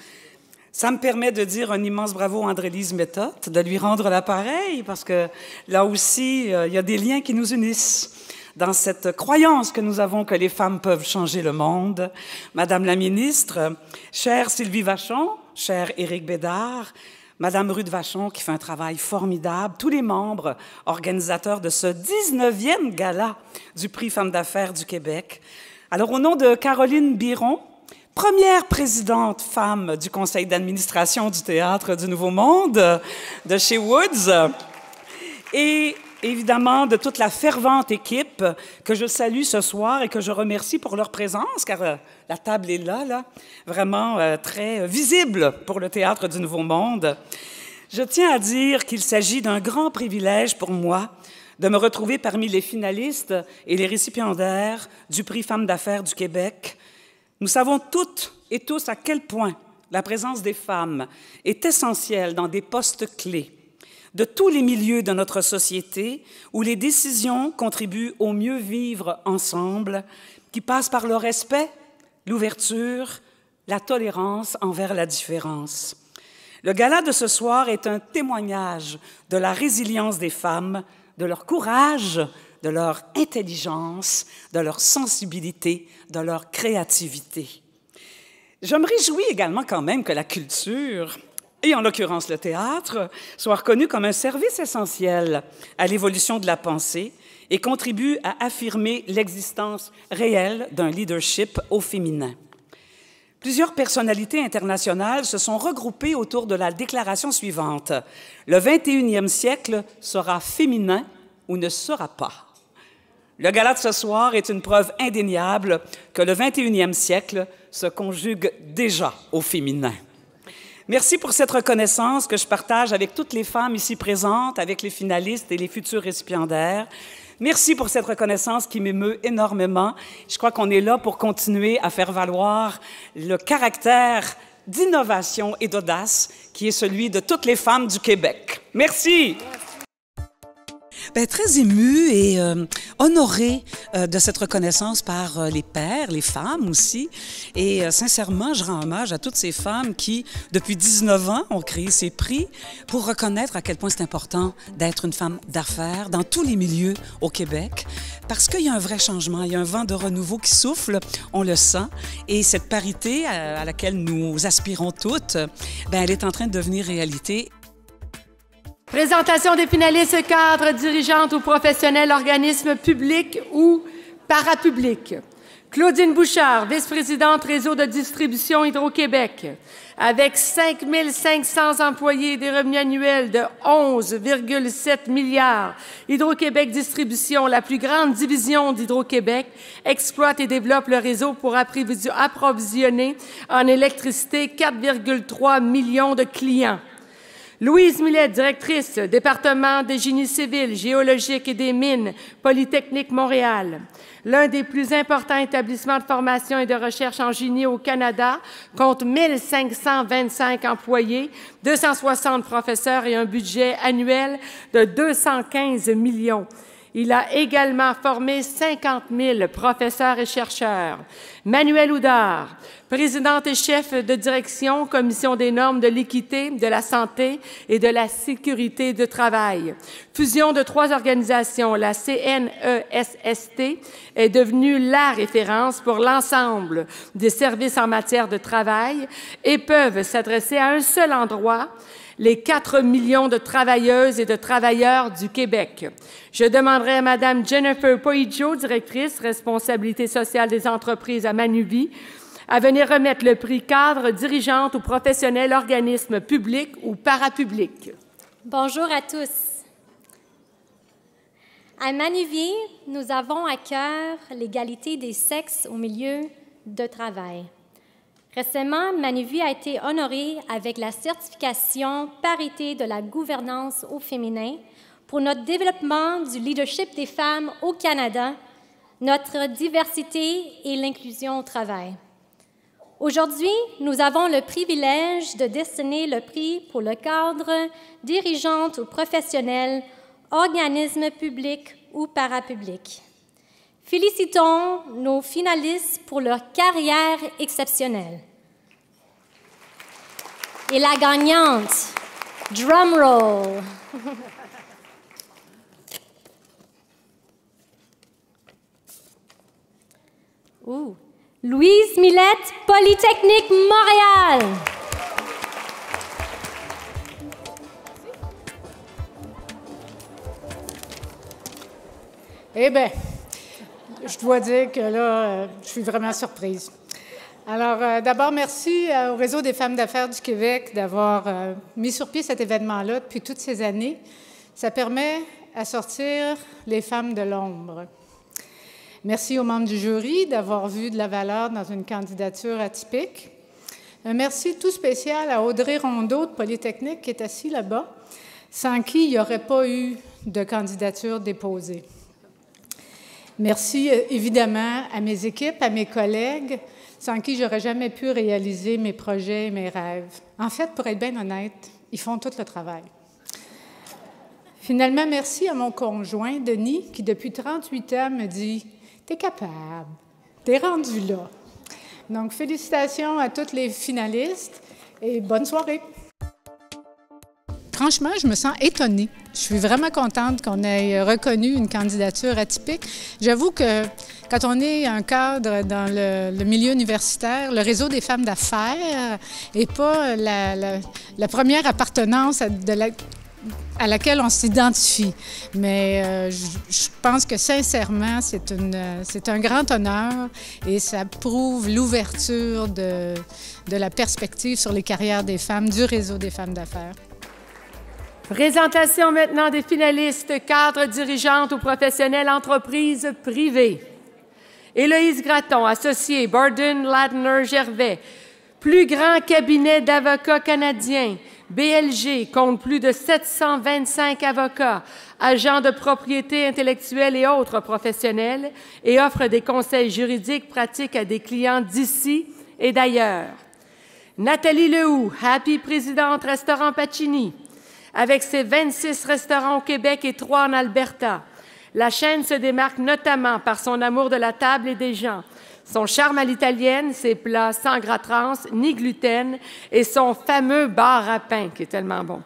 Ça me permet de dire un immense bravo à André-Lise Méthode, de lui rendre l'appareil, parce que là aussi, il y a des liens qui nous unissent dans cette croyance que nous avons que les femmes peuvent changer le monde. Madame la ministre, chère Sylvie Vachon, cher Éric Bédard, Madame Ruth Vachon, qui fait un travail formidable, tous les membres organisateurs de ce 19e gala du Prix Femmes d'affaires du Québec. Alors, au nom de Caroline Biron, première présidente femme du conseil d'administration du Théâtre du Nouveau Monde de chez Woods, et évidemment de toute la fervente équipe que je salue ce soir et que je remercie pour leur présence, car la table est là, vraiment très visible pour le Théâtre du Nouveau Monde. Je tiens à dire qu'il s'agit d'un grand privilège pour moi de me retrouver parmi les finalistes et les récipiendaires du prix Femmes d'affaires du Québec. Nous savons toutes et tous à quel point la présence des femmes est essentielle dans des postes clés de tous les milieux de notre société où les décisions contribuent au mieux vivre ensemble, qui passent par le respect, l'ouverture, la tolérance envers la différence. Le gala de ce soir est un témoignage de la résilience des femmes, de leur courage, de leur intelligence, de leur sensibilité, de leur créativité. Je me réjouis également quand même que la culture, et en l'occurrence le théâtre, soit reconnu comme un service essentiel à l'évolution de la pensée et contribue à affirmer l'existence réelle d'un leadership au féminin. Plusieurs personnalités internationales se sont regroupées autour de la déclaration suivante. Le 21e siècle sera féminin ou ne sera pas. Le gala de ce soir est une preuve indéniable que le 21e siècle se conjugue déjà au féminin. Merci pour cette reconnaissance que je partage avec toutes les femmes ici présentes, avec les finalistes et les futurs récipiendaires. Merci pour cette reconnaissance qui m'émeut énormément. Je crois qu'on est là pour continuer à faire valoir le caractère d'innovation et d'audace qui est celui de toutes les femmes du Québec. Merci. Bien, très émue et honorée de cette reconnaissance par les pairs, les femmes aussi. Et sincèrement, je rends hommage à toutes ces femmes qui, depuis 19 ans, ont créé ces prix pour reconnaître à quel point c'est important d'être une femme d'affaires dans tous les milieux au Québec. Parce qu'il y a un vrai changement, il y a un vent de renouveau qui souffle, on le sent. Et cette parité à laquelle nous aspirons toutes, bien, elle est en train de devenir réalité. Présentation des finalistes cadres, dirigeantes ou professionnels, organismes publics ou parapublics. Claudine Bouchard, vice-présidente réseau de distribution Hydro-Québec, avec 5 500 employés et des revenus annuels de 11,7 milliards. Hydro-Québec Distribution, la plus grande division d'Hydro-Québec, exploite et développe le réseau pour approvisionner en électricité 4,3 millions de clients. Louise Millet, directrice, département des génies civils, géologiques et des mines, Polytechnique Montréal. L'un des plus importants établissements de formation et de recherche en génie au Canada, compte 1525 employés, 260 professeurs et un budget annuel de 215 millions. Il a également formé 50 000 professeurs et chercheurs. Manuel Houdard, présidente et chef de direction, Commission des normes de l'équité, de la santé et de la sécurité de travail. Fusion de 3 organisations, la CNESST est devenue la référence pour l'ensemble des services en matière de travail et peuvent s'adresser à un seul endroit, les 4 millions de travailleuses et de travailleurs du Québec. Je demanderai à Mme Jennifer Poijo, directrice responsabilité sociale des entreprises à Manuvie, à venir remettre le prix cadre, dirigeante ou professionnel, organisme public ou parapublic. Bonjour à tous. À Manuvie, nous avons à cœur l'égalité des sexes au milieu de travail. Récemment, Manuvie a été honorée avec la certification Parité de la gouvernance au féminin pour notre développement du leadership des femmes au Canada, notre diversité et l'inclusion au travail. Aujourd'hui, nous avons le privilège de décerner le prix pour le cadre dirigeante ou professionnel, organisme public ou parapublic. Félicitons nos finalistes pour leur carrière exceptionnelle. Et la gagnante, drum roll. Louise Millette, Polytechnique Montréal. Eh bien, je dois dire que là, je suis vraiment surprise. Alors, d'abord, merci au Réseau des femmes d'affaires du Québec d'avoir mis sur pied cet événement-là depuis toutes ces années. Ça permet à sortir les femmes de l'ombre. Merci aux membres du jury d'avoir vu de la valeur dans une candidature atypique. Un merci tout spécial à Audrey Rondeau de Polytechnique qui est assis là-bas, sans qui il n'y aurait pas eu de candidature déposée. Merci évidemment à mes équipes, à mes collègues, sans qui je n'aurais jamais pu réaliser mes projets et mes rêves. En fait, pour être bien honnête, ils font tout le travail. Finalement, merci à mon conjoint, Denis, qui depuis 38 ans me dit « T'es capable, t'es rendu là ». Donc, félicitations à toutes les finalistes et bonne soirée. Franchement, je me sens étonnée. Je suis vraiment contente qu'on ait reconnu une candidature atypique. J'avoue que quand on est un cadre dans le milieu universitaire, le réseau des femmes d'affaires n'est pas la première appartenance à laquelle on s'identifie. Mais je pense que sincèrement, c'est un grand honneur et ça prouve l'ouverture de la perspective sur les carrières des femmes du réseau des femmes d'affaires. Présentation maintenant des finalistes cadres dirigeantes ou professionnelles entreprises privées. Héloïse Gratton, associée, Borden Ladner Gervais, plus grand cabinet d'avocats canadiens. BLG compte plus de 725 avocats, agents de propriété intellectuelle et autres professionnels et offre des conseils juridiques pratiques à des clients d'ici et d'ailleurs. Nathalie Lehoux, Happy présidente Restaurant Pacini, avec ses 26 restaurants au Québec et 3 en Alberta. La chaîne se démarque notamment par son amour de la table et des gens, son charme à l'italienne, ses plats sans gras trans ni gluten et son fameux bar à pain qui est tellement bon.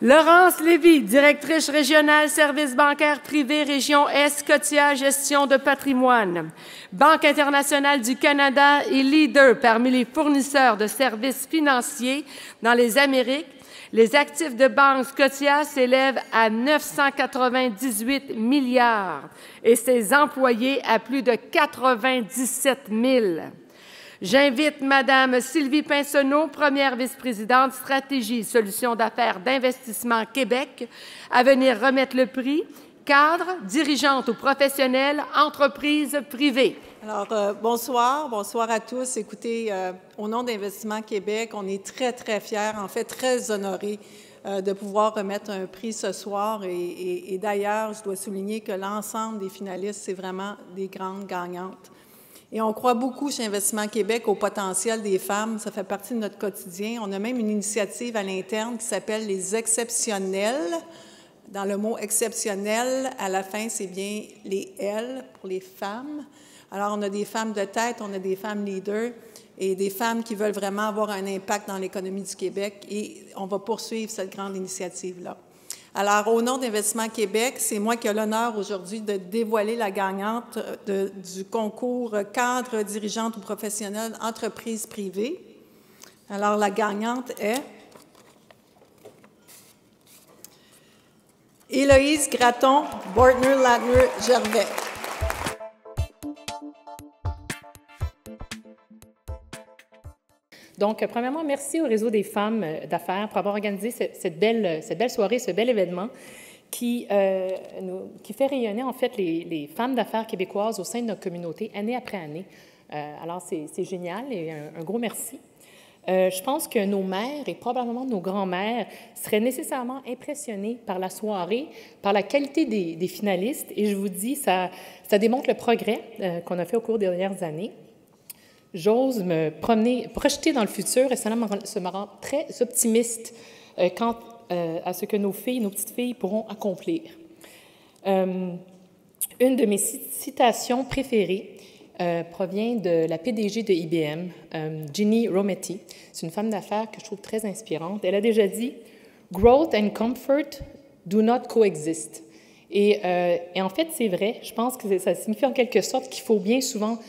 Laurence Lévy, directrice régionale services bancaires privés région Est, Scotia, gestion de patrimoine. Banque internationale du Canada et leader parmi les fournisseurs de services financiers dans les Amériques. Les actifs de Banque Scotia s'élèvent à 998 milliards et ses employés à plus de 97 000. J'invite Mme Sylvie Pinsonneau, première vice-présidente Stratégie Solutions d'affaires d'investissement Québec, à venir remettre le prix cadre, dirigeante ou professionnelle, entreprise privée. Alors, bonsoir à tous. Écoutez, au nom d'Investissement Québec, on est très, très fiers, en fait très honorés de pouvoir remettre un prix ce soir. Et d'ailleurs, je dois souligner que l'ensemble des finalistes, c'est vraiment des grandes gagnantes. Et on croit beaucoup chez Investissement Québec au potentiel des femmes. Ça fait partie de notre quotidien. On a même une initiative à l'interne qui s'appelle les exceptionnels. Dans le mot exceptionnel, à la fin, c'est bien les « L » pour les femmes. Alors, on a des femmes de tête, on a des femmes leaders et des femmes qui veulent vraiment avoir un impact dans l'économie du Québec et on va poursuivre cette grande initiative-là. Alors, au nom d'Investissement Québec, c'est moi qui ai l'honneur aujourd'hui de dévoiler la gagnante du concours cadre, dirigeante ou professionnelle entreprise privée. Alors, la gagnante est Héloïse Gratton, Borden Ladner Gervais. Donc, premièrement, merci au Réseau des femmes d'affaires pour avoir organisé cette belle soirée, ce bel événement qui fait rayonner, en fait, les femmes d'affaires québécoises au sein de notre communauté, année après année. Alors, c'est génial et un gros merci. Je pense que nos mères et probablement nos grands-mères seraient nécessairement impressionnés par la soirée, par la qualité des finalistes. Et je vous dis, ça démontre le progrès qu'on a fait au cours des dernières années. J'ose me projeter dans le futur et cela me rend très optimiste quant à ce que nos petites filles pourront accomplir. Une de mes citations préférées provient de la PDG de IBM, Ginny Rometty. C'est une femme d'affaires que je trouve très inspirante. Elle a déjà dit « Growth and comfort do not coexist ». Et en fait, c'est vrai. Je pense que ça signifie en quelque sorte qu'il faut bien souvent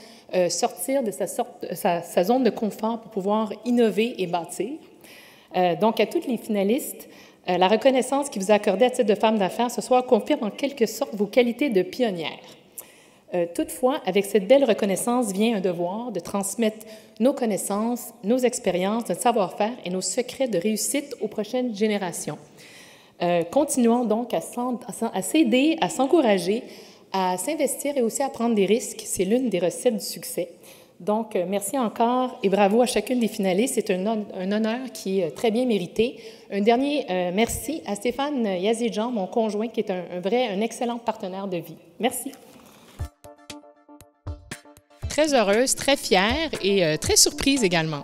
sortir de sa zone de confort pour pouvoir innover et bâtir. Donc, à toutes les finalistes, la reconnaissance qui vous est accordée à titre de femme d'affaires ce soir confirme en quelque sorte vos qualités de pionnière. Toutefois, avec cette belle reconnaissance vient un devoir de transmettre nos connaissances, nos expériences, notre savoir-faire et nos secrets de réussite aux prochaines générations. Continuons donc à s'aider, à s'encourager, à s'investir et aussi à prendre des risques. C'est l'une des recettes du succès. Donc, merci encore et bravo à chacune des finalistes. C'est un honneur qui est très bien mérité. Un dernier merci à Stéphane Yazidjan, mon conjoint, qui est un excellent partenaire de vie. Merci. Très heureuse, très fière et très surprise également.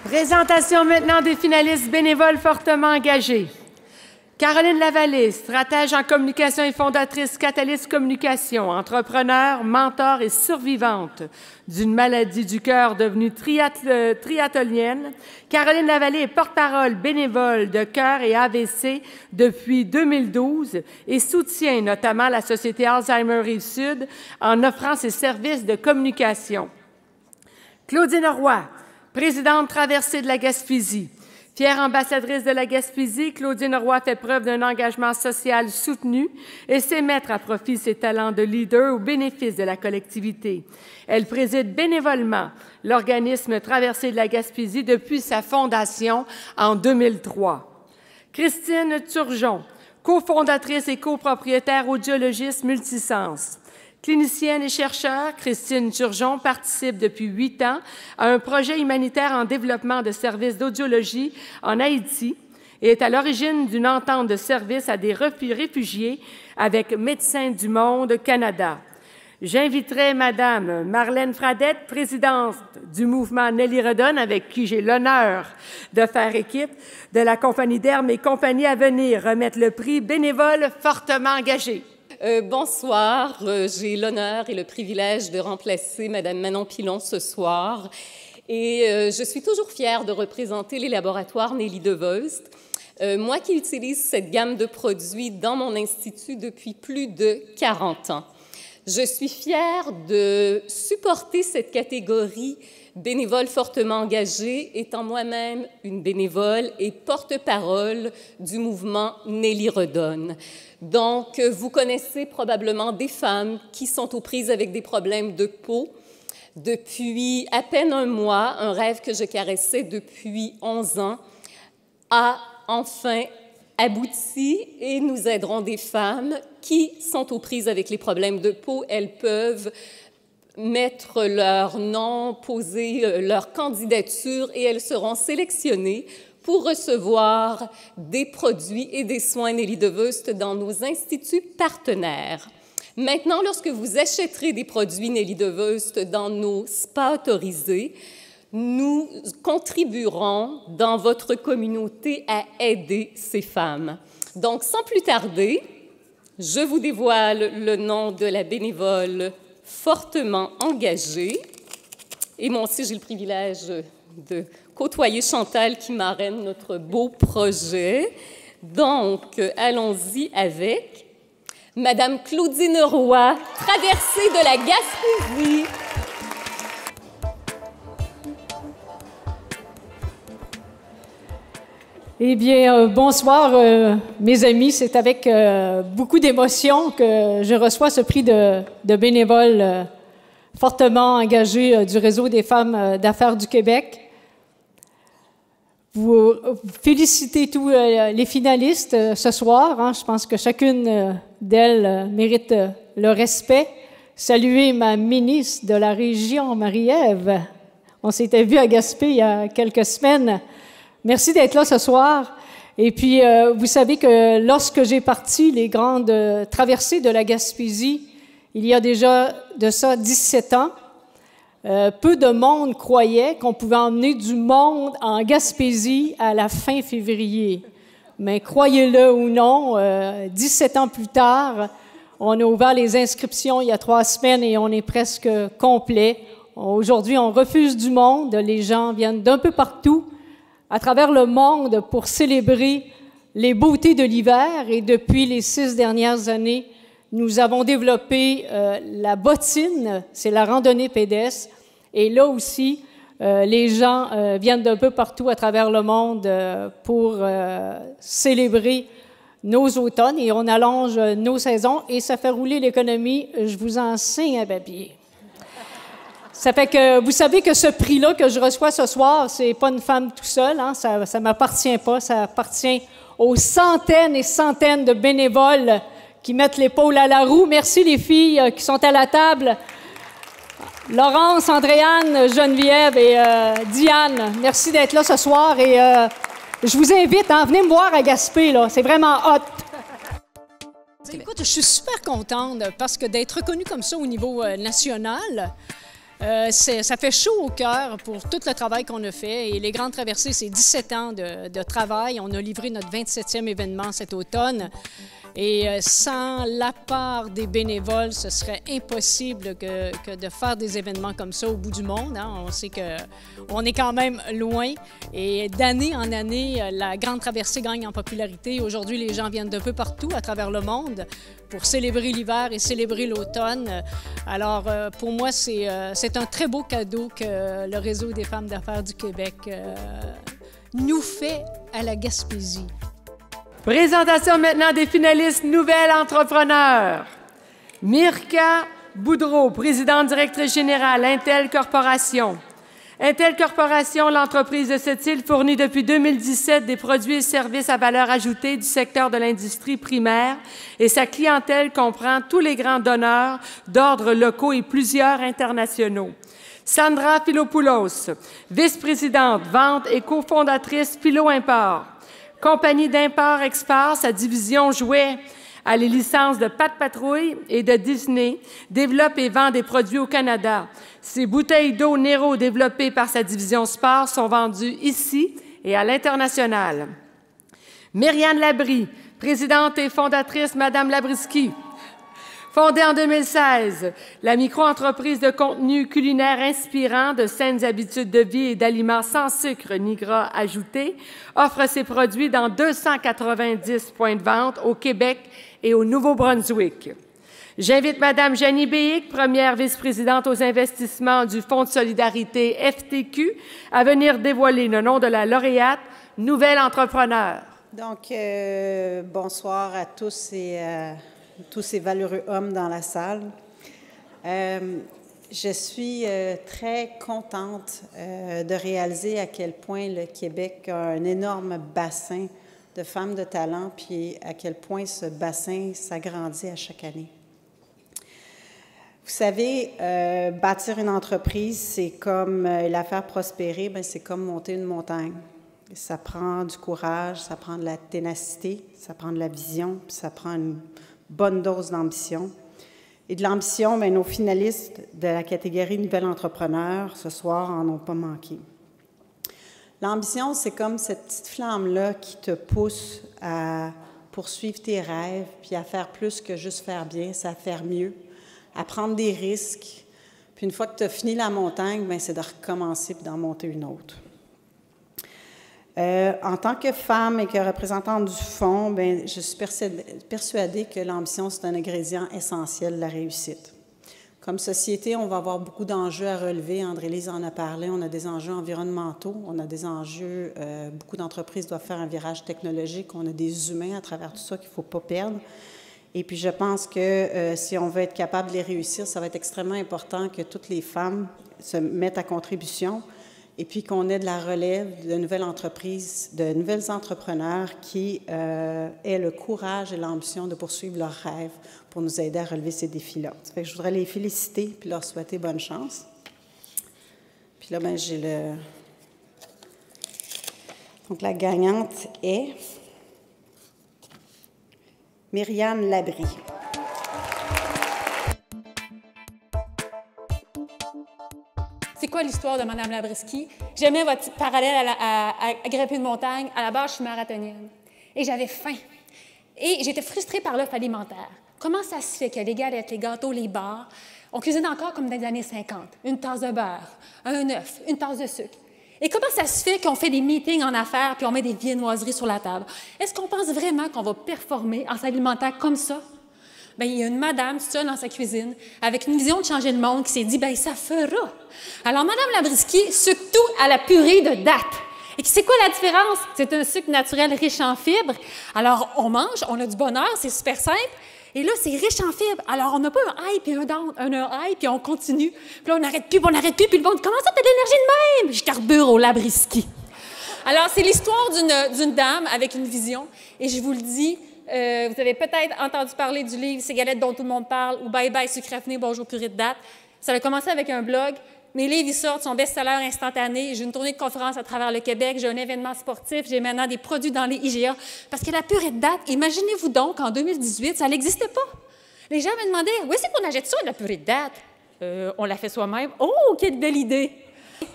Présentation maintenant des finalistes bénévoles fortement engagés. Caroline Lavallée, stratège en communication et fondatrice Catalyst Communication, entrepreneur, mentor et survivante d'une maladie du cœur devenue triathlonienne. Caroline Lavallée est porte-parole bénévole de cœur et AVC depuis 2012 et soutient notamment la Société Alzheimer Rive-Sud en offrant ses services de communication. Claudine Roy, présidente Traversée de la Gaspésie. Fière ambassadrice de la Gaspésie, Claudine Roy fait preuve d'un engagement social soutenu et sait mettre à profit ses talents de leader au bénéfice de la collectivité. Elle préside bénévolement l'organisme Traversée de la Gaspésie depuis sa fondation en 2003. Christine Turgeon, cofondatrice et copropriétaire audiologiste Multisens. Clinicienne et chercheur, Christine Turgeon participe depuis 8 ans à un projet humanitaire en développement de services d'audiologie en Haïti et est à l'origine d'une entente de services à des réfugiés avec Médecins du Monde Canada. J'inviterai Madame Marlène Fradette, présidente du mouvement Nelly Redonne, avec qui j'ai l'honneur de faire équipe, de la compagnie d'Hermes et compagnie à venir remettre le prix bénévole fortement engagé. Bonsoir, j'ai l'honneur et le privilège de remplacer Mme Manon Pilon ce soir et je suis toujours fière de représenter les laboratoires Nelly DeVeust. Moi qui utilise cette gamme de produits dans mon institut depuis plus de 40 ans. Je suis fière de supporter cette catégorie bénévole fortement engagée, étant moi-même une bénévole et porte-parole du mouvement Nelly Redonne. Donc, vous connaissez probablement des femmes qui sont aux prises avec des problèmes de peau. Depuis à peine un mois, un rêve que je caressais depuis 11 ans a enfin abouti et nous aiderons des femmes qui sont aux prises avec les problèmes de peau. Elles peuvent mettre leur nom, poser leur candidature et elles seront sélectionnées pour recevoir des produits et des soins Nelly DeVeust dans nos instituts partenaires. Maintenant, lorsque vous achèterez des produits Nelly DeVeust dans nos spas autorisés, nous contribuerons dans votre communauté à aider ces femmes. Donc, sans plus tarder, je vous dévoile le nom de la bénévole fortement engagée. Et moi aussi, j'ai le privilège de côtoyer Chantal qui marraine notre beau projet. Donc, allons-y avec Madame Claudine Roy, Traversée de la Gaspésie. Eh bien, bonsoir, mes amis. C'est avec beaucoup d'émotion que je reçois ce prix de bénévole fortement engagé du Réseau des femmes d'affaires du Québec. Vous félicitez tous les finalistes ce soir. Hein. Je pense que chacune d'elles mérite le respect. Saluer ma ministre de la région, Marie-Ève. On s'était vu à Gaspé il y a quelques semaines. Merci d'être là ce soir. Et puis, vous savez que lorsque j'ai parti les grandes traversées de la Gaspésie, il y a déjà de ça 17 ans, peu de monde croyait qu'on pouvait emmener du monde en Gaspésie à la fin février. Mais croyez-le ou non, 17 ans plus tard, on a ouvert les inscriptions il y a 3 semaines et on est presque complet. Aujourd'hui, on refuse du monde. Les gens viennent d'un peu partout à travers le monde pour célébrer les beautés de l'hiver. Et depuis les 6 dernières années, nous avons développé la bottine, c'est la randonnée pédestre. Et là aussi, les gens viennent d'un peu partout à travers le monde pour célébrer nos automnes et on allonge nos saisons et ça fait rouler l'économie. Je vous enseigne un papier. Ça fait que vous savez que ce prix-là que je reçois ce soir, c'est pas une femme tout seul, hein, ça m'appartient pas, ça appartient aux centaines et centaines de bénévoles qui mettent l'épaule à la roue. Merci les filles qui sont à la table. Laurence, Andréane, Geneviève et Diane, merci d'être là ce soir. Et je vous invite, venez me voir à Gaspé, là. C'est vraiment hot. Écoute, je suis super contente parce que d'être reconnue comme ça au niveau national, ça fait chaud au cœur pour tout le travail qu'on a fait. Et les Grandes Traversées, c'est 17 ans de travail. On a livré notre 27e événement cet automne. Et sans l'apport des bénévoles, ce serait impossible que de faire des événements comme ça au bout du monde. On sait qu'on est quand même loin. Et d'année en année, la Grande Traversée gagne en popularité. Aujourd'hui, les gens viennent d'un peu partout à travers le monde pour célébrer l'hiver et célébrer l'automne. Alors, pour moi, c'est un très beau cadeau que le Réseau des femmes d'affaires du Québec nous fait à la Gaspésie. Présentation maintenant des finalistes Nouvelles Entrepreneurs. Mirka Boudreau, présidente directrice générale, Intel Corporation. Intel Corporation, l'entreprise de cette île, fournit depuis 2017 des produits et services à valeur ajoutée du secteur de l'industrie primaire et sa clientèle comprend tous les grands donneurs d'ordres locaux et plusieurs internationaux. Sandra Philopoulos, vice-présidente, vente et cofondatrice Philo Import. Compagnie d'import-export, sa division jouets à les licences de Pat Patrouille et de Disney, développe et vend des produits au Canada. Ses bouteilles d'eau Nero développées par sa division sport sont vendues ici et à l'international. Myriane Labrie, présidente et fondatrice Madame Labriski. Fondée en 2016, la micro-entreprise de contenu culinaire inspirant, de saines habitudes de vie et d'aliments sans sucre ni gras ajoutés, offre ses produits dans 290 points de vente au Québec et au Nouveau-Brunswick. J'invite Mme Janie Béhic, première vice-présidente aux investissements du Fonds de solidarité FTQ, à venir dévoiler le nom de la lauréate Nouvelle Entrepreneur. Donc, bonsoir à tous et tous ces valeureux hommes dans la salle. Je suis très contente de réaliser à quel point le Québec a un énorme bassin de femmes de talent, puis à quel point ce bassin s'agrandit à chaque année. Vous savez, bâtir une entreprise, c'est comme la faire prospérer, c'est comme monter une montagne. Ça prend du courage, ça prend de la ténacité, ça prend de la vision, puis ça prend une bonne dose d'ambition. Et de l'ambition, nos finalistes de la catégorie Nouvelle Entrepreneur, ce soir, en ont pas manqué. L'ambition, c'est comme cette petite flamme-là qui te pousse à poursuivre tes rêves, puis à faire plus que juste faire bien, c'est à faire mieux, à prendre des risques. Puis une fois que tu as fini la montagne, c'est de recommencer puis d'en monter une autre. En tant que femme et que représentante du Fonds, je suis persuadée que l'ambition, c'est un ingrédient essentiel de la réussite. Comme société, on va avoir beaucoup d'enjeux à relever. André-Lise en a parlé. On a des enjeux environnementaux. On a des enjeux, beaucoup d'entreprises doivent faire un virage technologique. On a des humains à travers tout ça qu'il ne faut pas perdre. Et puis, je pense que si on veut être capable de les réussir, ça va être extrêmement important que toutes les femmes se mettent à contribution et puis qu'on ait de la relève de nouvelles entreprises, de nouvelles entrepreneurs qui aient le courage et l'ambition de poursuivre leurs rêves pour nous aider à relever ces défis-là. Ça fait que je voudrais les féliciter puis leur souhaiter bonne chance. Puis là, j'ai le... Donc, la gagnante est Myriane Labrie. C'est quoi l'histoire de Mme Labriski? J'aimais votre parallèle à grimper une montagne. À la base, je suis marathonienne. Et j'avais faim. Et j'étais frustrée par l'offre alimentaire. Comment ça se fait que les galettes, les gâteaux, les bars, on cuisine encore comme dans les années 50? Une tasse de beurre, un œuf, une tasse de sucre. Et comment ça se fait qu'on fait des meetings en affaires puis on met des viennoiseries sur la table? Est-ce qu'on pense vraiment qu'on va performer en s'alimentant comme ça? Bien, il y a une madame seule dans sa cuisine, avec une vision de changer le monde, qui s'est dit, bien, ça fera. Alors, Mme Labriski sucre tout à la purée de date. Et c'est quoi la différence? C'est un sucre naturel riche en fibres. Alors, on mange, on a du bonheur, c'est super simple. Et là, c'est riche en fibres. Alors, on n'a pas un high puis un down, un high, puis on continue. Puis là, on n'arrête plus, puis le monde, comment ça, t'as de l'énergie de même? Je carbure au Labriski. Alors, c'est l'histoire d'une dame avec une vision, et je vous le dis, vous avez peut-être entendu parler du livre « Ces galettes dont tout le monde parle » ou « Bye bye sucre raffiné, bonjour purée de date ». Ça a commencé avec un blog. Mes livres, ils sortent, sont best-sellers instantanés. J'ai une tournée de conférences à travers le Québec. J'ai un événement sportif. J'ai maintenant des produits dans les IGA. Parce que la purée de date, imaginez-vous donc, en 2018, ça n'existait pas. Les gens me demandaient, où est-ce qu'on achète ça, la purée de date? On la fait soi-même. Oh, quelle belle idée!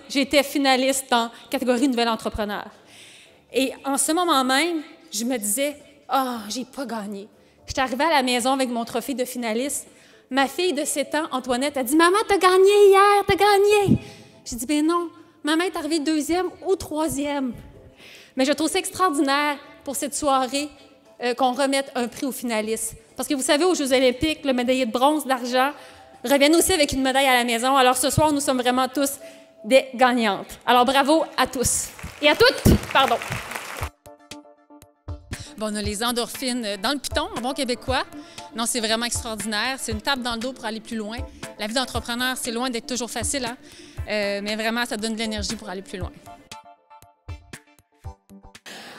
J'étais finaliste en catégorie Nouvel Entrepreneur. Et en ce moment même, je me disais, j'ai pas gagné. J'étais arrivée à la maison avec mon trophée de finaliste. Ma fille de 7 ans, Antoinette, a dit « Maman, t'as gagné hier, t'as gagné! » J'ai dit « Ben non, maman est arrivée 2e ou 3e. » Mais je trouve ça extraordinaire pour cette soirée qu'on remette un prix aux finalistes. Parce que vous savez, aux Jeux olympiques, le médaillé de bronze, d'argent, reviennent aussi avec une médaille à la maison. Alors ce soir, nous sommes vraiment tous des gagnantes. Alors bravo à tous. Et à toutes, pardon. Bon, on a les endorphines dans le piton, en bon québécois. Non, c'est vraiment extraordinaire. C'est une tape dans le dos pour aller plus loin. La vie d'entrepreneur, c'est loin d'être toujours facile, hein? Mais vraiment, ça donne de l'énergie pour aller plus loin.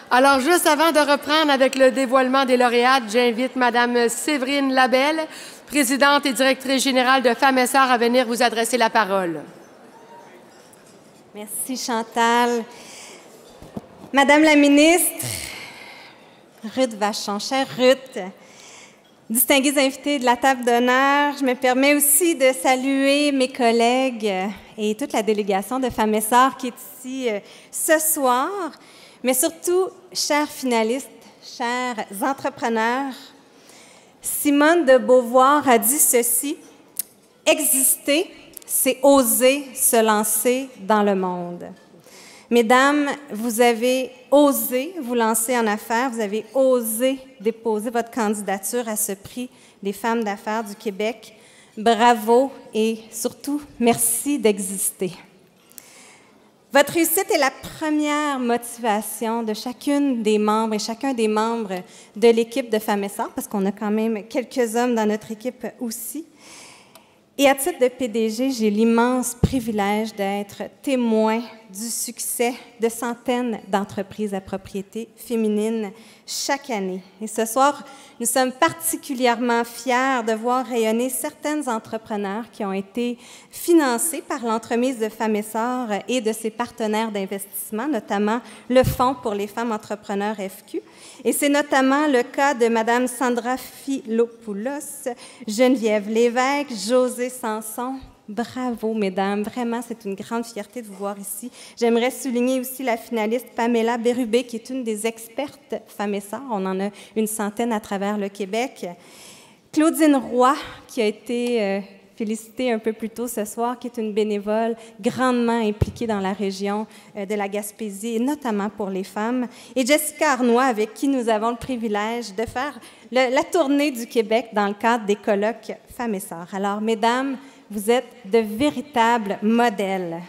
Alors, juste avant de reprendre avec le dévoilement des lauréates, j'invite Mme Séverine Labelle, présidente et directrice générale de Femmes et Sœurs, à venir vous adresser la parole. Merci, Chantal. Madame la ministre, Ruth Vachon, chère Ruth, distingués invités de la table d'honneur, je me permets aussi de saluer mes collègues et toute la délégation de Femmes et Sœurs qui est ici ce soir, mais surtout, chers finalistes, chers entrepreneurs. Simone de Beauvoir a dit ceci: « Exister, c'est oser se lancer dans le monde. » Mesdames, vous avez osé vous lancer en affaires, vous avez osé déposer votre candidature à ce prix des femmes d'affaires du Québec. Bravo et surtout, merci d'exister. Votre réussite est la première motivation de chacune des membres et chacun des membres de l'équipe de Femmes et Sœurs, parce qu'on a quand même quelques hommes dans notre équipe aussi. Et à titre de PDG, j'ai l'immense privilège d'être témoin du succès de centaines d'entreprises à propriété féminine chaque année. Et ce soir, nous sommes particulièrement fiers de voir rayonner certaines entrepreneurs qui ont été financés par l'entremise de Femmes et Sœurs et de ses partenaires d'investissement, notamment le Fonds pour les femmes entrepreneurs FQ. Et c'est notamment le cas de Mme Sandra Philopoulos, Geneviève Lévesque, José Sanson. Bravo, mesdames. Vraiment, c'est une grande fierté de vous voir ici. J'aimerais souligner aussi la finaliste Pamela Bérubé, qui est une des expertes Femmes et Sœurs. On en a une centaine à travers le Québec. Claudine Roy, qui a été félicitée un peu plus tôt ce soir, qui est une bénévole grandement impliquée dans la région de la Gaspésie, et notamment pour les femmes. Et Jessica Arnois, avec qui nous avons le privilège de faire la tournée du Québec dans le cadre des colloques Femmes et Sœurs. Alors, mesdames, vous êtes de véritables modèles.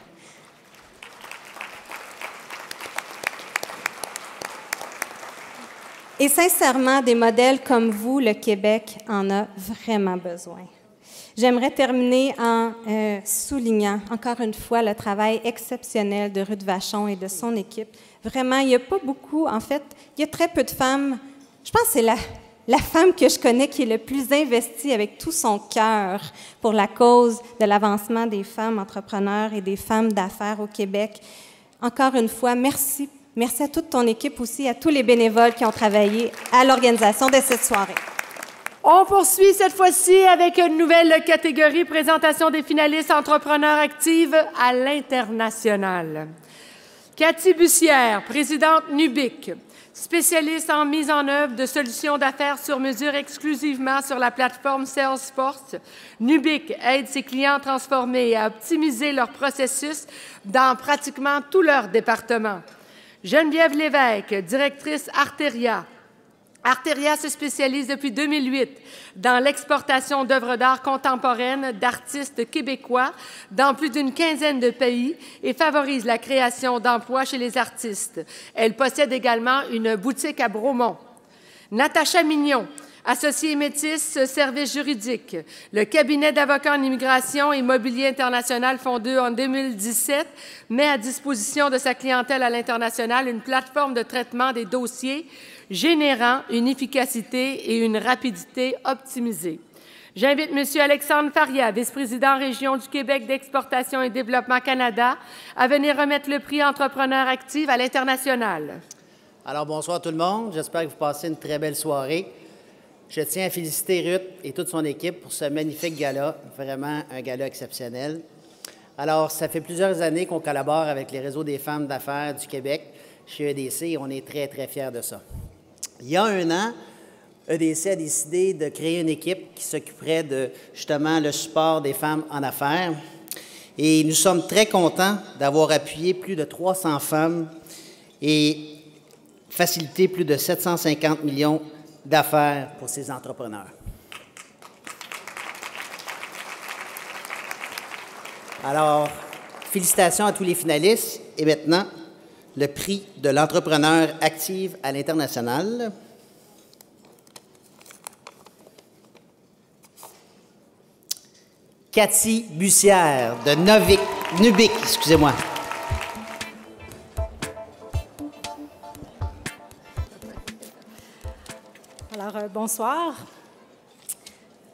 Et sincèrement, des modèles comme vous, le Québec en a vraiment besoin. J'aimerais terminer en soulignant encore une fois le travail exceptionnel de Ruth Vachon et de son équipe. Vraiment, il n'y a pas beaucoup, en fait, il y a très peu de femmes. Je pense que c'est la femme que je connais qui est le plus investie avec tout son cœur pour la cause de l'avancement des femmes entrepreneurs et des femmes d'affaires au Québec. Encore une fois, merci. Merci à toute ton équipe aussi, à tous les bénévoles qui ont travaillé à l'organisation de cette soirée. On poursuit cette fois-ci avec une nouvelle catégorie, présentation des finalistes entrepreneurs actives à l'international. Cathy Bussière, présidente Nubic. Spécialiste en mise en œuvre de solutions d'affaires sur mesure exclusivement sur la plateforme Salesforce, Nubic aide ses clients transformés à optimiser leur processus dans pratiquement tous leurs départements. Geneviève Lévesque, directrice Arteria. Arteria se spécialise depuis 2008 dans l'exportation d'œuvres d'art contemporaines d'artistes québécois dans plus d'une quinzaine de pays et favorise la création d'emplois chez les artistes. Elle possède également une boutique à Bromont. Natacha Mignon, Associés Métis Services juridiques, le cabinet d'avocats en immigration et immobilier international fondé en 2017 met à disposition de sa clientèle à l'international une plateforme de traitement des dossiers générant une efficacité et une rapidité optimisées. J'invite M. Alexandre Faria, vice-président Région du Québec d'Exportation et Développement Canada, à venir remettre le prix Entrepreneur actif à l'international. Alors, bonsoir tout le monde. J'espère que vous passez une très belle soirée. Je tiens à féliciter Ruth et toute son équipe pour ce magnifique gala, vraiment un gala exceptionnel. Alors, ça fait plusieurs années qu'on collabore avec les réseaux des femmes d'affaires du Québec chez EDC et on est très, très fiers de ça. Il y a un an, EDC a décidé de créer une équipe qui s'occuperait de, justement, le support des femmes en affaires. Et nous sommes très contents d'avoir appuyé plus de 300 femmes et facilité plus de 750 millions d'affaires pour ces entrepreneurs. Alors, félicitations à tous les finalistes. Et maintenant, le prix de l'entrepreneur active à l'international. Cathy Bussière de Nubic, excusez-moi. Alors, bonsoir.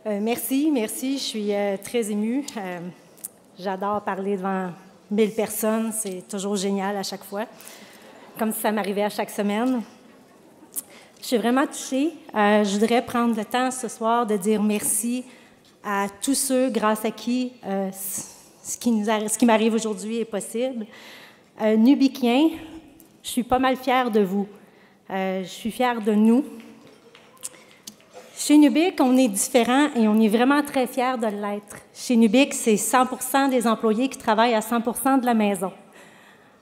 Merci, je suis très émue. J'adore parler devant 1000 personnes, c'est toujours génial à chaque fois, comme si ça m'arrivait à chaque semaine. Je suis vraiment touchée. Je voudrais prendre le temps ce soir de dire merci à tous ceux grâce à qui ce qui m'arrive aujourd'hui est possible. Nubikiens, je suis pas mal fière de vous. Je suis fière de nous. Chez Nubic, on est différents et on est vraiment très fiers de l'être. Chez Nubic, c'est 100% des employés qui travaillent à 100% de la maison.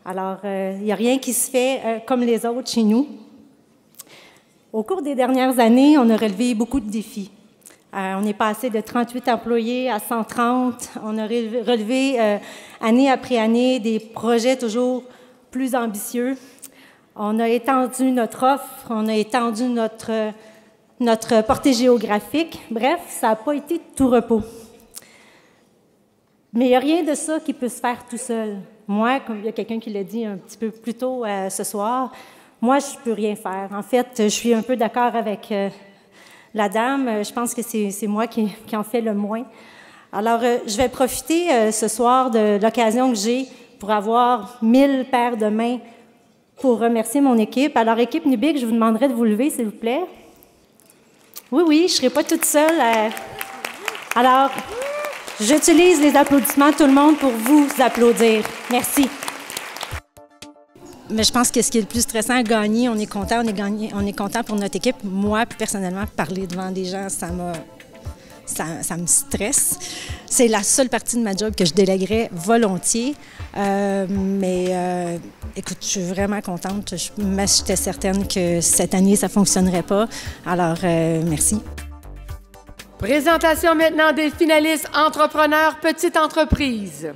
Alors, il n'y a rien qui se fait comme les autres chez nous. Au cours des dernières années, on a relevé beaucoup de défis. On est passé de 38 employés à 130. On a relevé année après année des projets toujours plus ambitieux. On a étendu notre offre, on a étendu notre portée géographique. Bref, ça n'a pas été de tout repos. Mais il n'y a rien de ça qui peut se faire tout seul. Moi, comme il y a quelqu'un qui l'a dit un petit peu plus tôt ce soir, moi, je ne peux rien faire. En fait, je suis un peu d'accord avec la dame. Je pense que c'est moi qui en fais le moins. Alors, je vais profiter ce soir de l'occasion que j'ai pour avoir 1000 paires de mains pour remercier mon équipe. Alors, équipe Nubic, je vous demanderai de vous lever, s'il vous plaît. Oui, je ne serai pas toute seule. Alors, j'utilise les applaudissements de tout le monde pour vous applaudir. Merci. Mais je pense que ce qui est le plus stressant à gagner, on est content pour notre équipe. Moi, personnellement, parler devant des gens, ça me stresse. C'est la seule partie de ma job que je déléguerais volontiers. Écoute, je suis vraiment contente. J'étais certaine que cette année, ça ne fonctionnerait pas. Alors, merci. Présentation maintenant des finalistes entrepreneurs petites entreprises.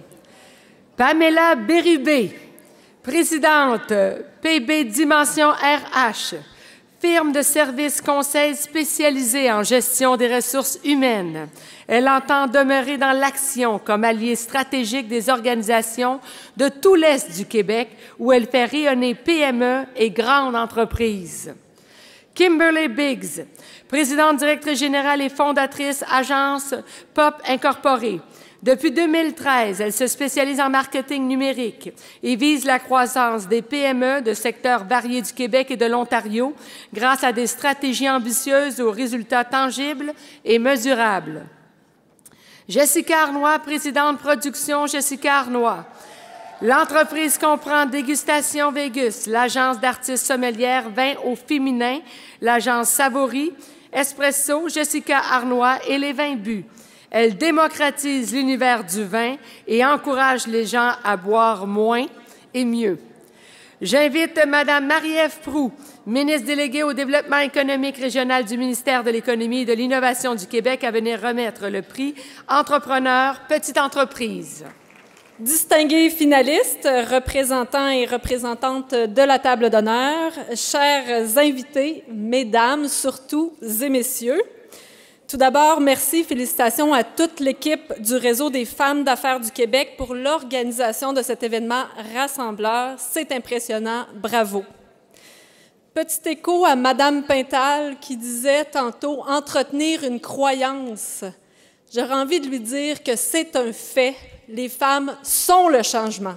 Pamela Bérubé, présidente PB Dimension RH, firme de services conseil spécialisée en gestion des ressources humaines. Elle entend demeurer dans l'action comme allié stratégique des organisations de tout l'Est du Québec où elle fait rayonner PME et grandes entreprises. Kimberly Biggs, présidente directrice générale et fondatrice Agence Pop Incorporée. Depuis 2013, elle se spécialise en marketing numérique et vise la croissance des PME de secteurs variés du Québec et de l'Ontario grâce à des stratégies ambitieuses aux résultats tangibles et mesurables. Jessica Arnois, présidente production Jessica Arnois. L'entreprise comprend Dégustation Végus, l'agence d'artistes sommelières vin au féminin, l'agence Savory, Espresso, Jessica Arnois et les vins bu. Elle démocratise l'univers du vin et encourage les gens à boire moins et mieux. J'invite Mme Marie-Ève Proulx, ministre déléguée au développement économique régional du ministère de l'Économie et de l'Innovation du Québec, à venir remettre le prix Entrepreneur Petite Entreprise. Distingués finalistes, représentants et représentantes de la table d'honneur, chers invités, mesdames surtout et messieurs, tout d'abord, merci, félicitations à toute l'équipe du Réseau des femmes d'affaires du Québec pour l'organisation de cet événement rassembleur. C'est impressionnant, bravo. Petit écho à Madame Pintal qui disait tantôt « entretenir une croyance ». J'aurais envie de lui dire que c'est un fait. Les femmes sont le changement.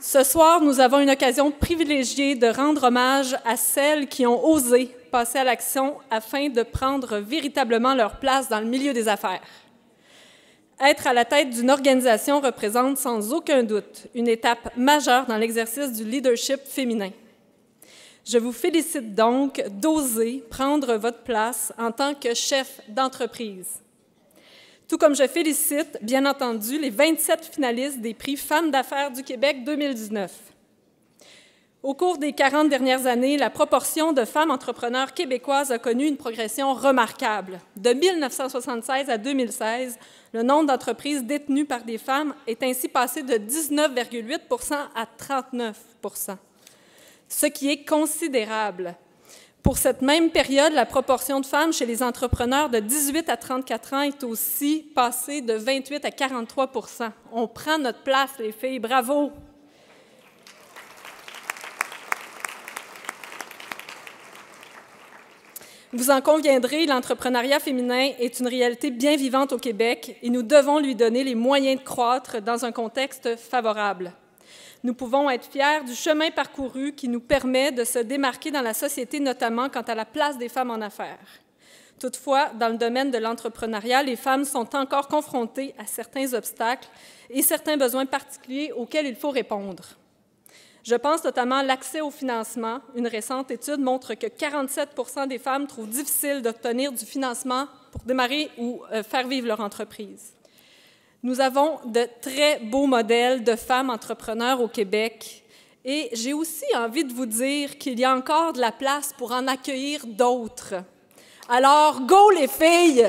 Ce soir, nous avons une occasion privilégiée de rendre hommage à celles qui ont osé passer à l'action afin de prendre véritablement leur place dans le milieu des affaires. Être à la tête d'une organisation représente sans aucun doute une étape majeure dans l'exercice du leadership féminin. Je vous félicite donc d'oser prendre votre place en tant que chef d'entreprise. Tout comme je félicite, bien entendu, les 27 finalistes des prix Femmes d'affaires du Québec 2019. Au cours des 40 dernières années, la proportion de femmes entrepreneurs québécoises a connu une progression remarquable. De 1976 à 2016, le nombre d'entreprises détenues par des femmes est ainsi passé de 19,8 % à 39 %, ce qui est considérable. Pour cette même période, la proportion de femmes chez les entrepreneurs de 18 à 34 ans est aussi passée de 28 à 43 %. On prend notre place, les filles. Bravo! Vous en conviendrez, l'entrepreneuriat féminin est une réalité bien vivante au Québec et nous devons lui donner les moyens de croître dans un contexte favorable. Nous pouvons être fiers du chemin parcouru qui nous permet de se démarquer dans la société, notamment quant à la place des femmes en affaires. Toutefois, dans le domaine de l'entrepreneuriat, les femmes sont encore confrontées à certains obstacles et certains besoins particuliers auxquels il faut répondre. Je pense notamment à l'accès au financement. Une récente étude montre que 47 % des femmes trouvent difficile d'obtenir du financement pour démarrer ou faire vivre leur entreprise. Nous avons de très beaux modèles de femmes entrepreneurs au Québec et j'ai aussi envie de vous dire qu'il y a encore de la place pour en accueillir d'autres. Alors, go les filles!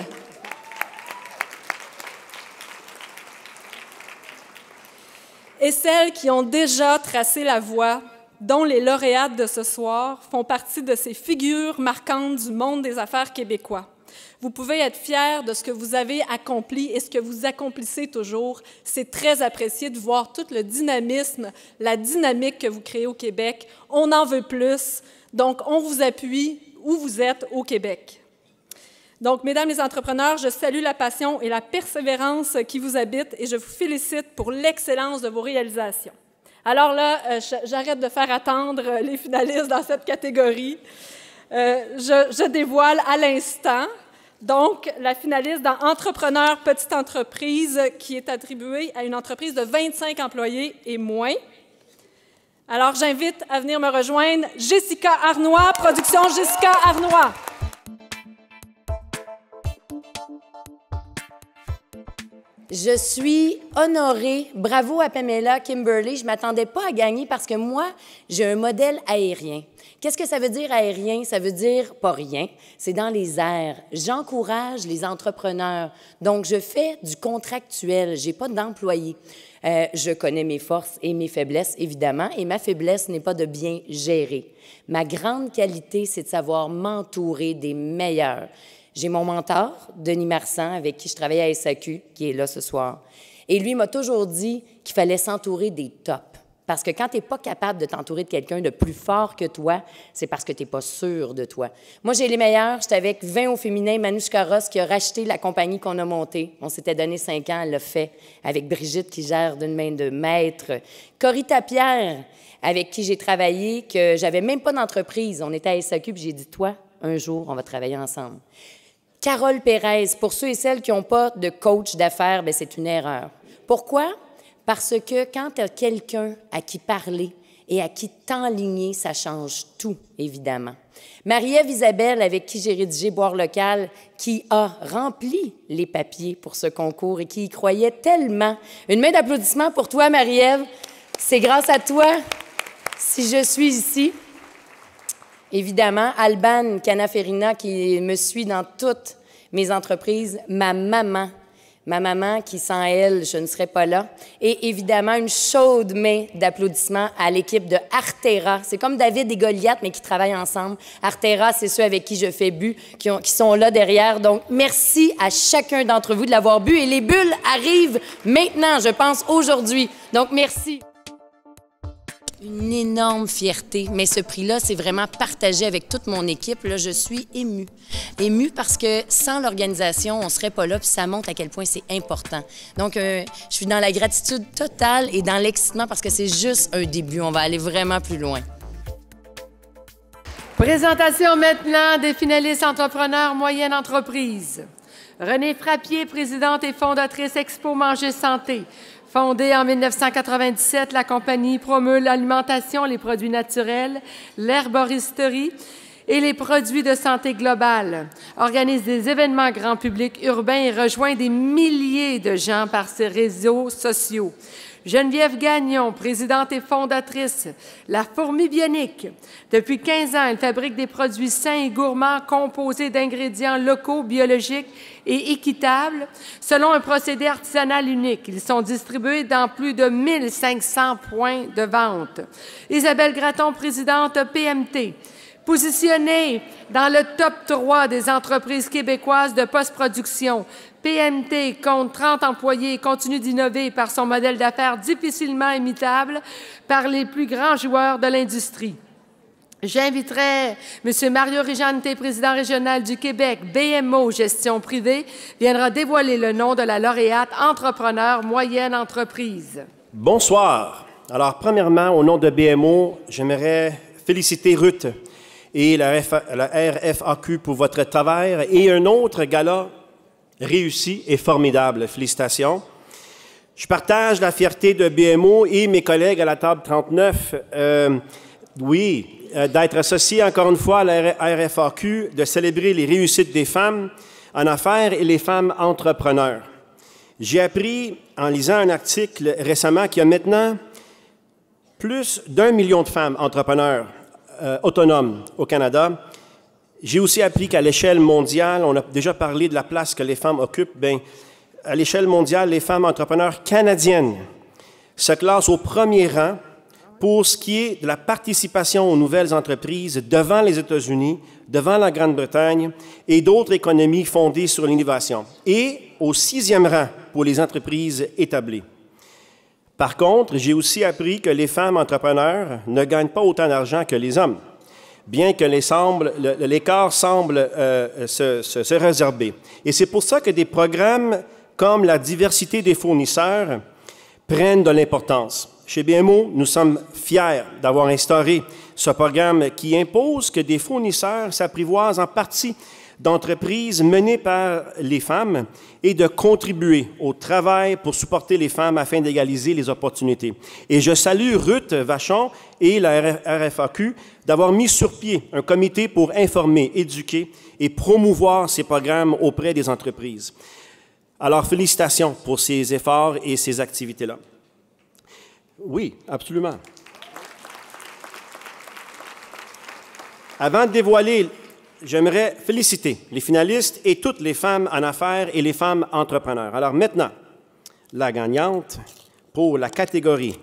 Et celles qui ont déjà tracé la voie, dont les lauréates de ce soir, font partie de ces figures marquantes du monde des affaires québécois. Vous pouvez être fiers de ce que vous avez accompli et ce que vous accomplissez toujours. C'est très apprécié de voir tout le dynamisme, la dynamique que vous créez au Québec. On en veut plus, donc on vous appuie où vous êtes au Québec. Donc, mesdames les entrepreneurs, je salue la passion et la persévérance qui vous habitent et je vous félicite pour l'excellence de vos réalisations. Alors là, j'arrête de faire attendre les finalistes dans cette catégorie. Je dévoile à l'instant, donc, la finaliste dans Entrepreneur Petite Entreprise qui est attribuée à une entreprise de 25 employés et moins. Alors, j'invite à venir me rejoindre Jessica Arnois, production Jessica Arnois. Je suis honorée. Bravo à Pamela Kimberly. Je ne m'attendais pas à gagner parce que moi, j'ai un modèle aérien. Qu'est-ce que ça veut dire aérien? Ça veut dire pas rien. C'est dans les airs. J'encourage les entrepreneurs. Donc, je fais du contractuel. Je n'ai pas d'employés. Je connais mes forces et mes faiblesses, évidemment, et ma faiblesse n'est pas de bien gérer. Ma grande qualité, c'est de savoir m'entourer des meilleurs. J'ai mon mentor, Denis Marsan, avec qui je travaille à SAQ, qui est là ce soir. Et lui m'a toujours dit qu'il fallait s'entourer des tops. Parce que quand tu n'es pas capable de t'entourer de quelqu'un de plus fort que toi, c'est parce que tu n'es pas sûr de toi. Moi, j'ai les meilleurs. J'étais avec 20 au féminin, Manouche Carrosse, qui a racheté la compagnie qu'on a montée. On s'était donné 5 ans, elle l'a fait. Avec Brigitte, qui gère d'une main de maître. Corita Pierre, avec qui j'ai travaillé, que j'avais même pas d'entreprise. On était à SAQ, puis j'ai dit, toi, un jour, on va travailler ensemble. Carole Pérez, pour ceux et celles qui n'ont pas de coach d'affaires, bien, c'est une erreur. Pourquoi? Parce que quand tu as quelqu'un à qui parler et à qui t'enligner, ça change tout, évidemment. Marie-Ève Isabelle, avec qui j'ai rédigé Boire local, qui a rempli les papiers pour ce concours et qui y croyait tellement. Une main d'applaudissement pour toi, Marie-Ève. C'est grâce à toi si je suis ici. Évidemment, Alban Canaferina, qui me suit dans toutes mes entreprises, ma maman, ma maman qui, sans elle, je ne serais pas là. Et évidemment, une chaude main d'applaudissements à l'équipe de Artera. C'est comme David et Goliath, mais qui travaillent ensemble. Artera, c'est ceux avec qui je fais bu, qui sont là derrière. Donc, merci à chacun d'entre vous de l'avoir bu. Et les bulles arrivent maintenant, je pense, aujourd'hui. Donc, merci. Une énorme fierté, mais ce prix-là, c'est vraiment partagé avec toute mon équipe. Là, je suis émue. Émue parce que sans l'organisation, on ne serait pas là, puis ça montre à quel point c'est important. Donc, je suis dans la gratitude totale et dans l'excitement parce que c'est juste un début. On va aller vraiment plus loin. Présentation maintenant des finalistes entrepreneurs moyenne entreprise. Renée Frappier, présidente et fondatrice Expo Manger Santé. Fondée en 1997, la compagnie promeut l'alimentation, les produits naturels, l'herboristerie et les produits de santé globale. Organise des événements grand public urbains et rejoint des milliers de gens par ses réseaux sociaux. Geneviève Gagnon, présidente et fondatrice, La Fourmi Bionique. Depuis 15 ans, elle fabrique des produits sains et gourmands composés d'ingrédients locaux, biologiques et équitables selon un procédé artisanal unique. Ils sont distribués dans plus de 1500 points de vente. Isabelle Gratton, présidente PMT. Positionnée dans le top 3 des entreprises québécoises de post-production, PMT compte 30 employés et continue d'innover par son modèle d'affaires difficilement imitable par les plus grands joueurs de l'industrie. J'inviterai M. Mario Rigante, président régional du Québec, BMO Gestion privée, viendra dévoiler le nom de la lauréate Entrepreneur moyenne entreprise. Bonsoir. Alors, premièrement, au nom de BMO, j'aimerais féliciter Ruth et la RFAQ pour votre travail et un autre gala réussi et formidable. Félicitations. Je partage la fierté de BMO et mes collègues à la table 39, d'être associés encore une fois à la RFAQ, de célébrer les réussites des femmes en affaires et les femmes entrepreneurs. J'ai appris en lisant un article récemment qu'il y a maintenant plus d'1 million de femmes entrepreneurs autonomes au Canada. J'ai aussi appris qu'à l'échelle mondiale, on a déjà parlé de la place que les femmes occupent, bien, à l'échelle mondiale, les femmes entrepreneurs canadiennes se classent au premier rang pour ce qui est de la participation aux nouvelles entreprises devant les États-Unis, devant la Grande-Bretagne et d'autres économies fondées sur l'innovation, et au 6e rang pour les entreprises établies. Par contre, j'ai aussi appris que les femmes entrepreneurs ne gagnent pas autant d'argent que les hommes, bien que l'écart semble se résorber. Et c'est pour ça que des programmes comme la diversité des fournisseurs prennent de l'importance. Chez BMO, nous sommes fiers d'avoir instauré ce programme qui impose que des fournisseurs s'apprivoisent en partie d'entreprises menées par les femmes et de contribuer au travail pour supporter les femmes afin d'égaliser les opportunités. Et je salue Ruth Vachon et la RFAQ d'avoir mis sur pied un comité pour informer, éduquer et promouvoir ces programmes auprès des entreprises. Alors, félicitations pour ces efforts et ces activités-là. Oui, absolument. Avant de dévoiler, j'aimerais féliciter les finalistes et toutes les femmes en affaires et les femmes entrepreneurs. Alors maintenant, la gagnante pour la catégorie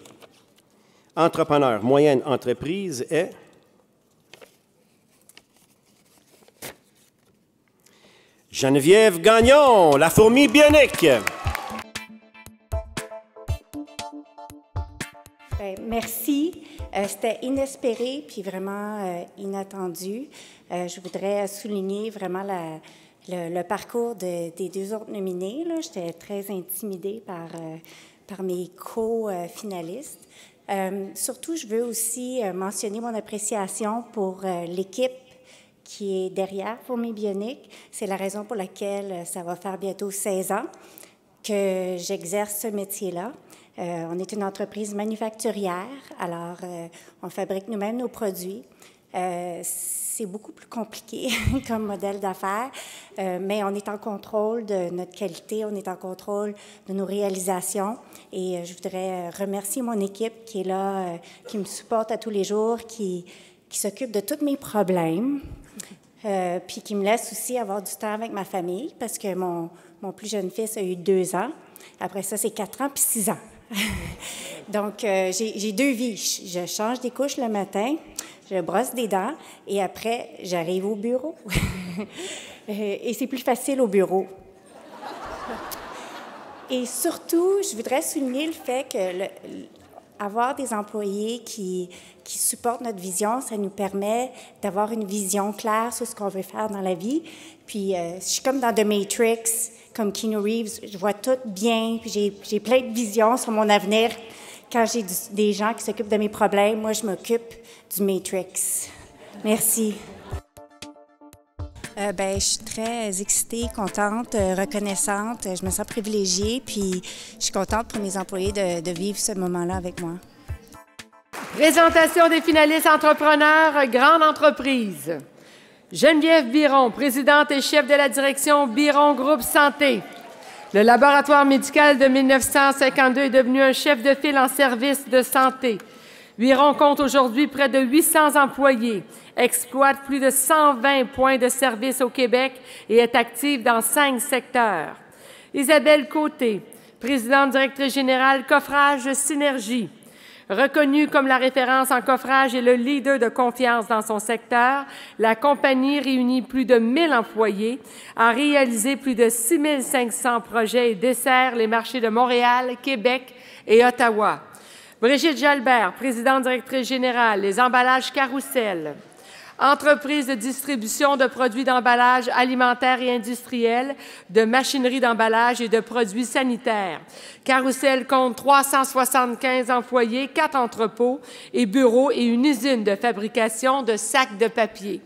entrepreneur moyenne entreprise est Geneviève Gagnon, La Fourmi Bionique. Merci. C'était inespéré puis vraiment inattendu. Je voudrais souligner vraiment le parcours des deux autres nominés. J'étais très intimidée par mes co-finalistes. Surtout, je veux aussi mentionner mon appréciation pour l'équipe qui est derrière Fourmi Bionique. C'est la raison pour laquelle ça va faire bientôt 16 ans que j'exerce ce métier-là. On est une entreprise manufacturière, alors on fabrique nous-mêmes nos produits. C'est beaucoup plus compliqué comme modèle d'affaires, mais on est en contrôle de notre qualité, on est en contrôle de nos réalisations. Et je voudrais remercier mon équipe qui est là, qui me supporte à tous les jours, qui s'occupe de tous mes problèmes. puis qui me laisse aussi avoir du temps avec ma famille, parce que mon plus jeune fils a eu 2 ans. Après ça, c'est 4 ans puis 6 ans. Donc, j'ai 2 vies. Je change des couches le matin, je brosse des dents, et après, j'arrive au bureau. Et c'est plus facile au bureau. Et surtout, je voudrais souligner le fait que avoir des employés qui supportent notre vision, ça nous permet d'avoir une vision claire sur ce qu'on veut faire dans la vie. Puis, je suis comme dans The Matrix, comme Keanu Reeves, je vois tout bien, puis j'ai plein de visions sur mon avenir. Quand j'ai des gens qui s'occupent de mes problèmes, moi, je m'occupe du Matrix. Merci. Je suis très excitée, contente, reconnaissante. Je me sens privilégiée, puis je suis contente pour mes employés de vivre ce moment-là avec moi. Présentation des finalistes entrepreneurs Grande Entreprise. Geneviève Biron, présidente et chef de la direction Biron Groupe Santé. Le laboratoire médical de 1952 est devenu un chef de file en service de santé. Biron compte aujourd'hui près de 800 employés, exploite plus de 120 points de service au Québec et est active dans 5 secteurs. Isabelle Côté, présidente directrice générale Coffrage Synergie. Reconnue comme la référence en coffrage et le leader de confiance dans son secteur, la compagnie réunit plus de 1000 employés, a réalisé plus de 6500 projets et dessert les marchés de Montréal, Québec et Ottawa. Brigitte Jalbert, présidente directrice générale, les emballages Carrousel. Entreprise de distribution de produits d'emballage alimentaire et industriel, de machinerie d'emballage et de produits sanitaires. Carrousel compte 375 employés, 4 entrepôts et bureaux et une usine de fabrication de sacs de papier.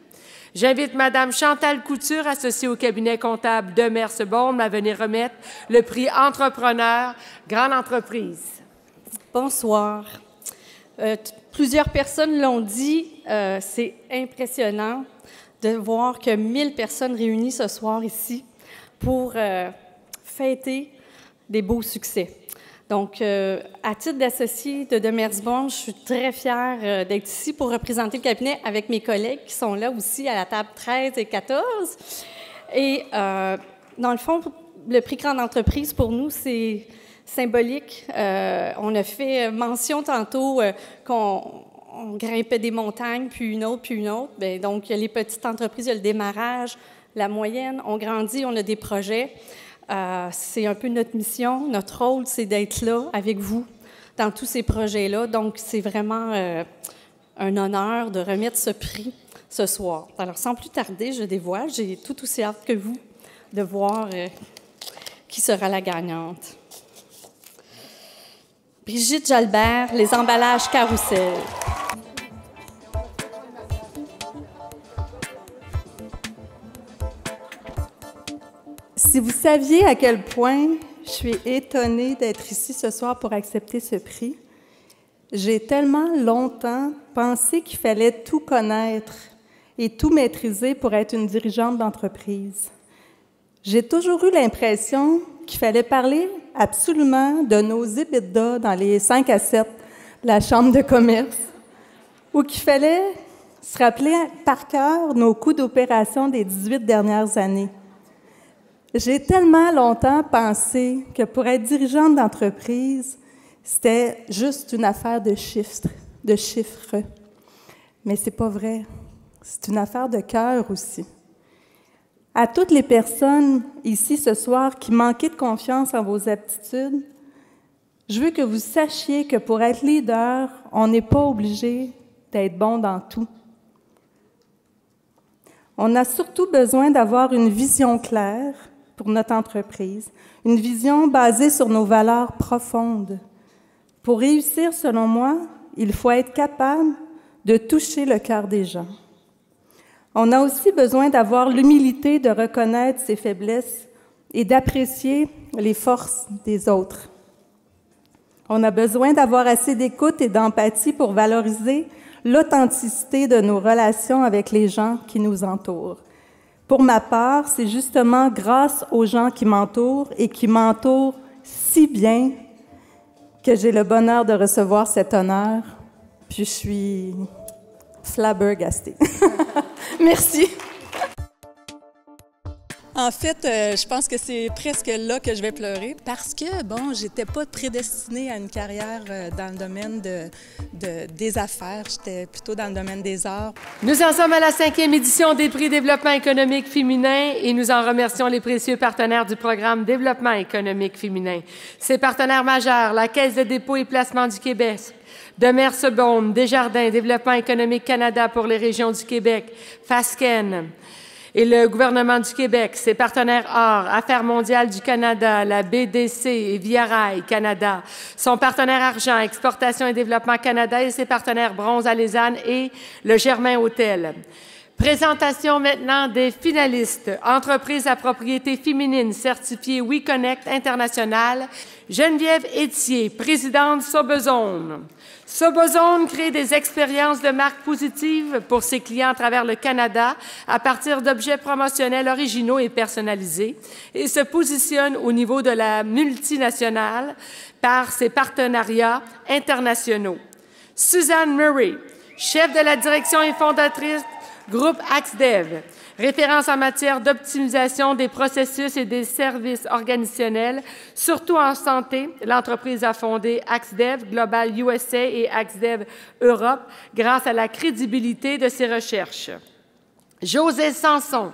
J'invite Mme Chantal Couture, associée au cabinet comptable de Demers-Beaume, à venir remettre le prix Entrepreneur Grande Entreprise. Bonsoir. Plusieurs personnes l'ont dit, c'est impressionnant de voir que 1000 personnes réunies ce soir ici pour fêter des beaux succès. Donc, à titre d'associé de Demers-Beaume, je suis très fière d'être ici pour représenter le cabinet avec mes collègues qui sont là aussi à la table 13 et 14. Et dans le fond, le prix Grande Entreprise, pour nous, c'est symbolique. On a fait mention tantôt qu'on grimpait des montagnes, puis une autre, puis une autre. Bien, donc, il y a les petites entreprises, il y a le démarrage, la moyenne. On grandit, on a des projets. C'est un peu notre mission. Notre rôle, c'est d'être là avec vous dans tous ces projets-là. Donc, c'est vraiment un honneur de remettre ce prix ce soir. Alors, sans plus tarder, je dévoile. J'ai tout aussi hâte que vous de voir qui sera la gagnante. Brigitte Jalbert, les emballages Carrousel. Si vous saviez à quel point je suis étonnée d'être ici ce soir pour accepter ce prix, j'ai tellement longtemps pensé qu'il fallait tout connaître et tout maîtriser pour être une dirigeante d'entreprise. J'ai toujours eu l'impression qu'il fallait parler absolument de nos EBITDA dans les 5 à 7 de la Chambre de commerce, ou qu'il fallait se rappeler par cœur nos coûts d'opération des 18 dernières années. J'ai tellement longtemps pensé que pour être dirigeante d'entreprise, c'était juste une affaire de chiffres. Mais c'est pas vrai. C'est une affaire de cœur aussi. À toutes les personnes ici ce soir qui manquaient de confiance en vos aptitudes, je veux que vous sachiez que pour être leader, on n'est pas obligé d'être bon dans tout. On a surtout besoin d'avoir une vision claire pour notre entreprise, une vision basée sur nos valeurs profondes. Pour réussir, selon moi, il faut être capable de toucher le cœur des gens. On a aussi besoin d'avoir l'humilité de reconnaître ses faiblesses et d'apprécier les forces des autres. On a besoin d'avoir assez d'écoute et d'empathie pour valoriser l'authenticité de nos relations avec les gens qui nous entourent. Pour ma part, c'est justement grâce aux gens qui m'entourent et qui m'entourent si bien que j'ai le bonheur de recevoir cet honneur. Puis je suis flabbergastée. Merci. En fait, je pense que c'est presque là que je vais pleurer parce que, bon, j'étais pas prédestinée à une carrière dans le domaine des affaires. J'étais plutôt dans le domaine des arts. Nous en sommes à la 5e édition des prix Développement économique féminin et nous en remercions les précieux partenaires du programme Développement économique féminin. Ces partenaires majeurs, la Caisse de dépôt et placement du Québec, Demers-Beaune, Desjardins, Développement économique Canada pour les régions du Québec, Fasken, et le gouvernement du Québec, ses partenaires OR, Affaires mondiales du Canada, la BDC et Via Rail Canada, son partenaire argent, Exportation et développement Canada et ses partenaires Bronze Alezane et le Germain Hôtel. Présentation maintenant des finalistes. Entreprise à propriété féminine certifiée WeConnect International, Geneviève Étier, présidente Sobozone. Sobozone crée des expériences de marque positives pour ses clients à travers le Canada à partir d'objets promotionnels originaux et personnalisés et se positionne au niveau de la multinationale par ses partenariats internationaux. Suzanne Murray, chef de la direction et fondatrice Groupe AXDEV, référence en matière d'optimisation des processus et des services organisationnels, surtout en santé. L'entreprise a fondé AXDEV Global USA et AXDEV Europe grâce à la crédibilité de ses recherches. Josée Sanson,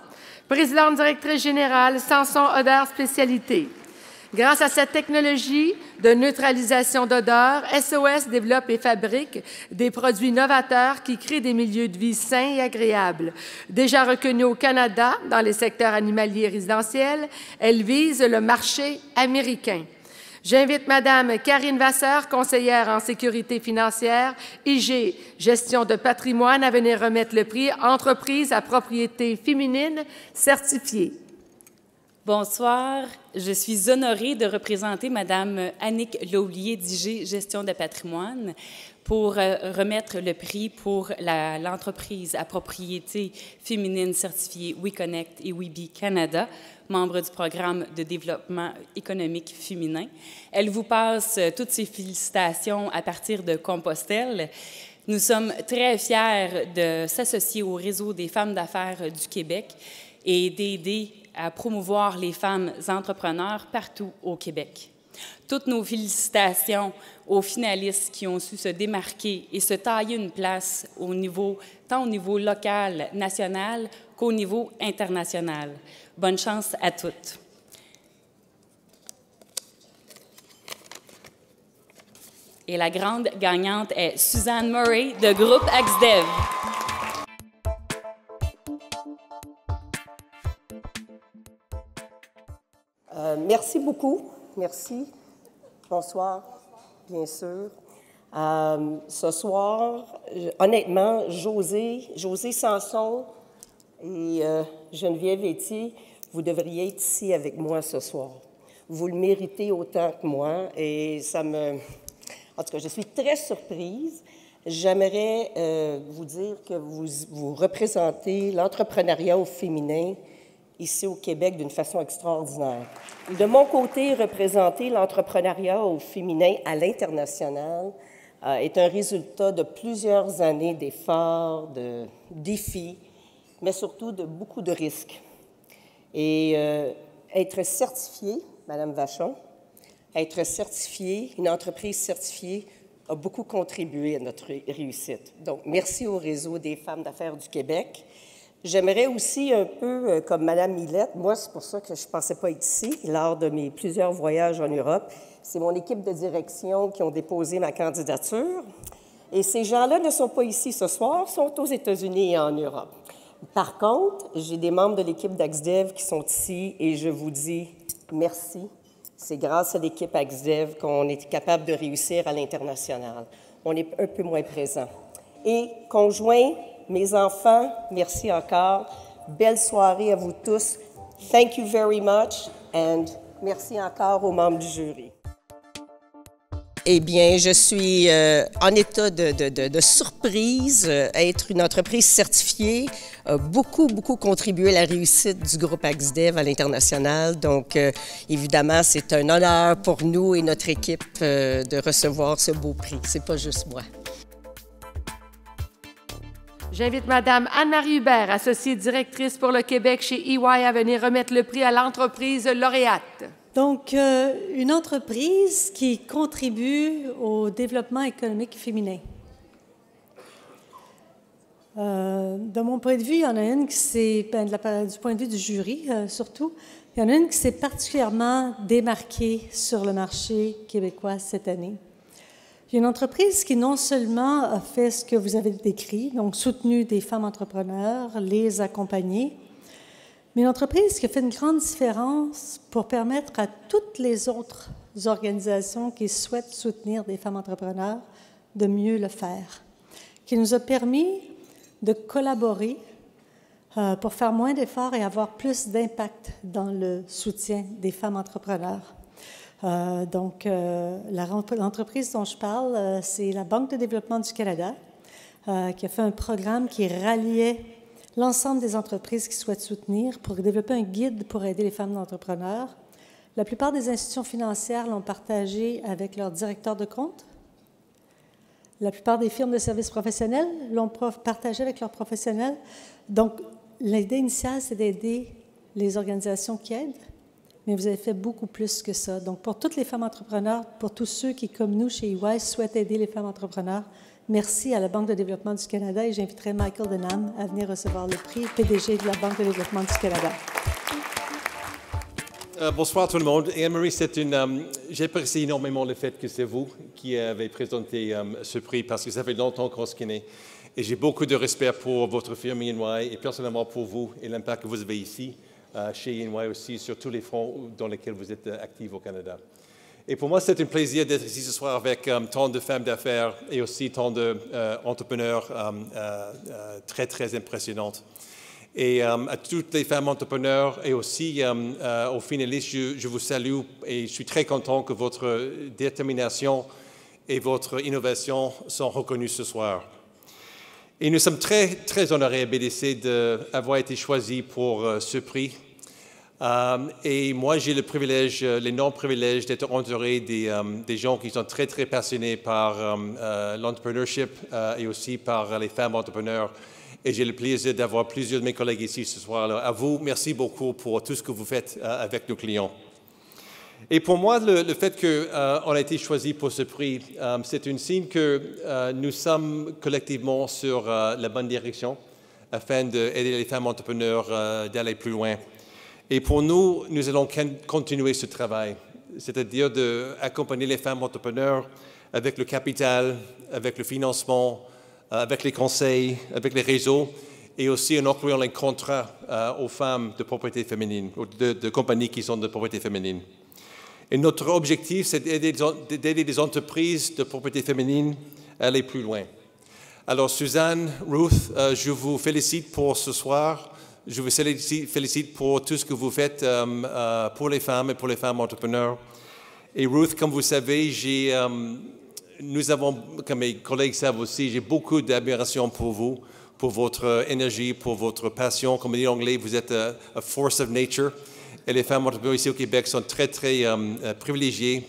présidente directrice générale Sanson Odeur Spécialité. Grâce à cette technologie de neutralisation d'odeur, SOS développe et fabrique des produits novateurs qui créent des milieux de vie sains et agréables. Déjà reconnue au Canada dans les secteurs animaliers et résidentiels, elle vise le marché américain. J'invite Mme Karine Vasseur, conseillère en sécurité financière, IG, gestion de patrimoine, à venir remettre le prix Entreprise à propriété féminine certifiée. Bonsoir, je suis honorée de représenter Mme Annick Laulier d'IG Gestion de patrimoine pour remettre le prix pour l'entreprise à propriété féminine certifiée WeConnect et WeBe Canada, membre du programme de développement économique féminin. Elle vous passe toutes ses félicitations à partir de Compostelle. Nous sommes très fiers de s'associer au réseau des femmes d'affaires du Québec et d'aider à promouvoir les femmes entrepreneurs partout au Québec. Toutes nos félicitations aux finalistes qui ont su se démarquer et se tailler une place tant au niveau local, national, qu'au niveau international. Bonne chance à toutes. Et la grande gagnante est Suzanne Murray de Groupe AXDEV. Merci beaucoup. Merci. Bonsoir, bien sûr. Ce soir, honnêtement, Josée Sanson et Geneviève Étier, vous devriez être ici avec moi ce soir. Vous le méritez autant que moi et ça me... En tout cas, je suis très surprise. J'aimerais vous dire que vous représentez l'entrepreneuriat au féminin ici au Québec d'une façon extraordinaire. De mon côté, représenter l'entrepreneuriat au féminin à l'international est un résultat de plusieurs années d'efforts, de défis, mais surtout de beaucoup de risques. Et être certifié, Madame Vachon, être certifié, une entreprise certifiée, a beaucoup contribué à notre réussite. Donc, merci au Réseau des femmes d'affaires du Québec. J'aimerais aussi un peu, comme Mme Millette, moi, c'est pour ça que je ne pensais pas être ici lors de mes plusieurs voyages en Europe. C'est mon équipe de direction qui ont déposé ma candidature. Et ces gens-là ne sont pas ici ce soir, sont aux États-Unis et en Europe. Par contre, j'ai des membres de l'équipe d'AXDEV qui sont ici et je vous dis merci. C'est grâce à l'équipe AXDEV qu'on est capable de réussir à l'international. On est un peu moins présent. Et conjoints, mes enfants, merci encore. Belle soirée à vous tous. Thank you very much and merci encore aux membres du jury. Eh bien, je suis en état de surprise. Être une entreprise certifiée a beaucoup contribué à la réussite du groupe AXDEV à l'international. Donc, évidemment, c'est un honneur pour nous et notre équipe de recevoir ce beau prix. C'est pas juste moi. J'invite Mme Anne-Marie Hubert, associée directrice pour le Québec chez EY, à venir remettre le prix à l'entreprise lauréate. Donc, une entreprise qui contribue au développement économique féminin. De mon point de vue, il y en a une qui s'est, du point de vue du jury surtout, il y en a une qui s'est particulièrement démarquée sur le marché québécois cette année. Il y a une entreprise qui non seulement a fait ce que vous avez décrit, donc soutenu des femmes entrepreneurs, les accompagner, mais une entreprise qui a fait une grande différence pour permettre à toutes les autres organisations qui souhaitent soutenir des femmes entrepreneurs de mieux le faire, qui nous a permis de collaborer pour faire moins d'efforts et avoir plus d'impact dans le soutien des femmes entrepreneurs. L'entreprise dont je parle, c'est la Banque de développement du Canada, qui a fait un programme qui ralliait l'ensemble des entreprises qui souhaitent soutenir pour développer un guide pour aider les femmes entrepreneurs. La plupart des institutions financières l'ont partagé avec leurs directeurs de compte. La plupart des firmes de services professionnels l'ont partagé avec leurs professionnels. Donc, l'idée initiale, c'est d'aider les organisations qui aident, mais vous avez fait beaucoup plus que ça. Donc, pour toutes les femmes entrepreneurs, pour tous ceux qui, comme nous, chez EY, souhaitent aider les femmes entrepreneurs, merci à la Banque de développement du Canada et j'inviterai Michael Denham à venir recevoir le prix PDG de la Banque de développement du Canada. Bonsoir tout le monde. Et Anne-Marie, j'apprécie énormément le fait que c'est vous qui avez présenté ce prix parce que ça fait longtemps qu'on se connaît. Et j'ai beaucoup de respect pour votre firme EY et personnellement pour vous et l'impact que vous avez ici chez EY aussi sur tous les fronts dans lesquels vous êtes actifs au Canada. Et pour moi, c'est un plaisir d'être ici ce soir avec tant de femmes d'affaires et aussi tant d'entrepreneurs très, très impressionnantes. Et à toutes les femmes entrepreneurs et aussi aux finalistes, je vous salue et je suis très content que votre détermination et votre innovation sont reconnues ce soir. Et nous sommes très, très honorés à BDC d'avoir été choisis pour ce prix. Et moi, j'ai le privilège, l'énorme privilège d'être entouré des gens qui sont très, très passionnés par l'entrepreneurship et aussi par les femmes entrepreneurs. Et j'ai le plaisir d'avoir plusieurs de mes collègues ici ce soir. Alors, à vous, merci beaucoup pour tout ce que vous faites avec nos clients. Et pour moi, le fait qu'on a été choisi pour ce prix, c'est un signe que nous sommes collectivement sur la bonne direction afin d'aider les femmes entrepreneurs d'aller plus loin. Et pour nous, nous allons continuer ce travail, c'est-à-dire d'accompagner les femmes entrepreneurs avec le capital, avec le financement, avec les conseils, avec les réseaux, et aussi en octroyant les contrats aux femmes de propriété féminine, de compagnies qui sont de propriété féminine. Et notre objectif, c'est d'aider les entreprises de propriété féminine à aller plus loin. Alors, Suzanne, Ruth, je vous félicite pour ce soir. Je vous félicite pour tout ce que vous faites pour les femmes et pour les femmes entrepreneurs. Et Ruth, comme vous savez, nous avons, comme mes collègues savent aussi, j'ai beaucoup d'admiration pour vous, pour votre énergie, pour votre passion. Comme on dit en anglais, vous êtes a force of nature. Et les femmes entrepreneurs ici au Québec sont très, très privilégiées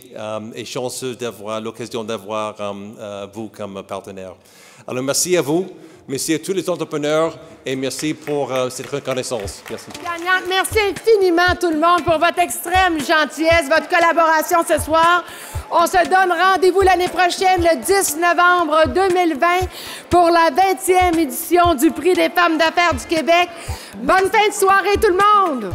et chanceuses d'avoir l'occasion d'avoir vous comme partenaire. Alors, merci à vous, merci à tous les entrepreneurs et merci pour cette reconnaissance. Merci. Gagnante, merci infiniment tout le monde pour votre extrême gentillesse, votre collaboration ce soir. On se donne rendez-vous l'année prochaine, le 10 novembre 2020, pour la 20e édition du Prix des femmes d'affaires du Québec. Bonne fin de soirée tout le monde!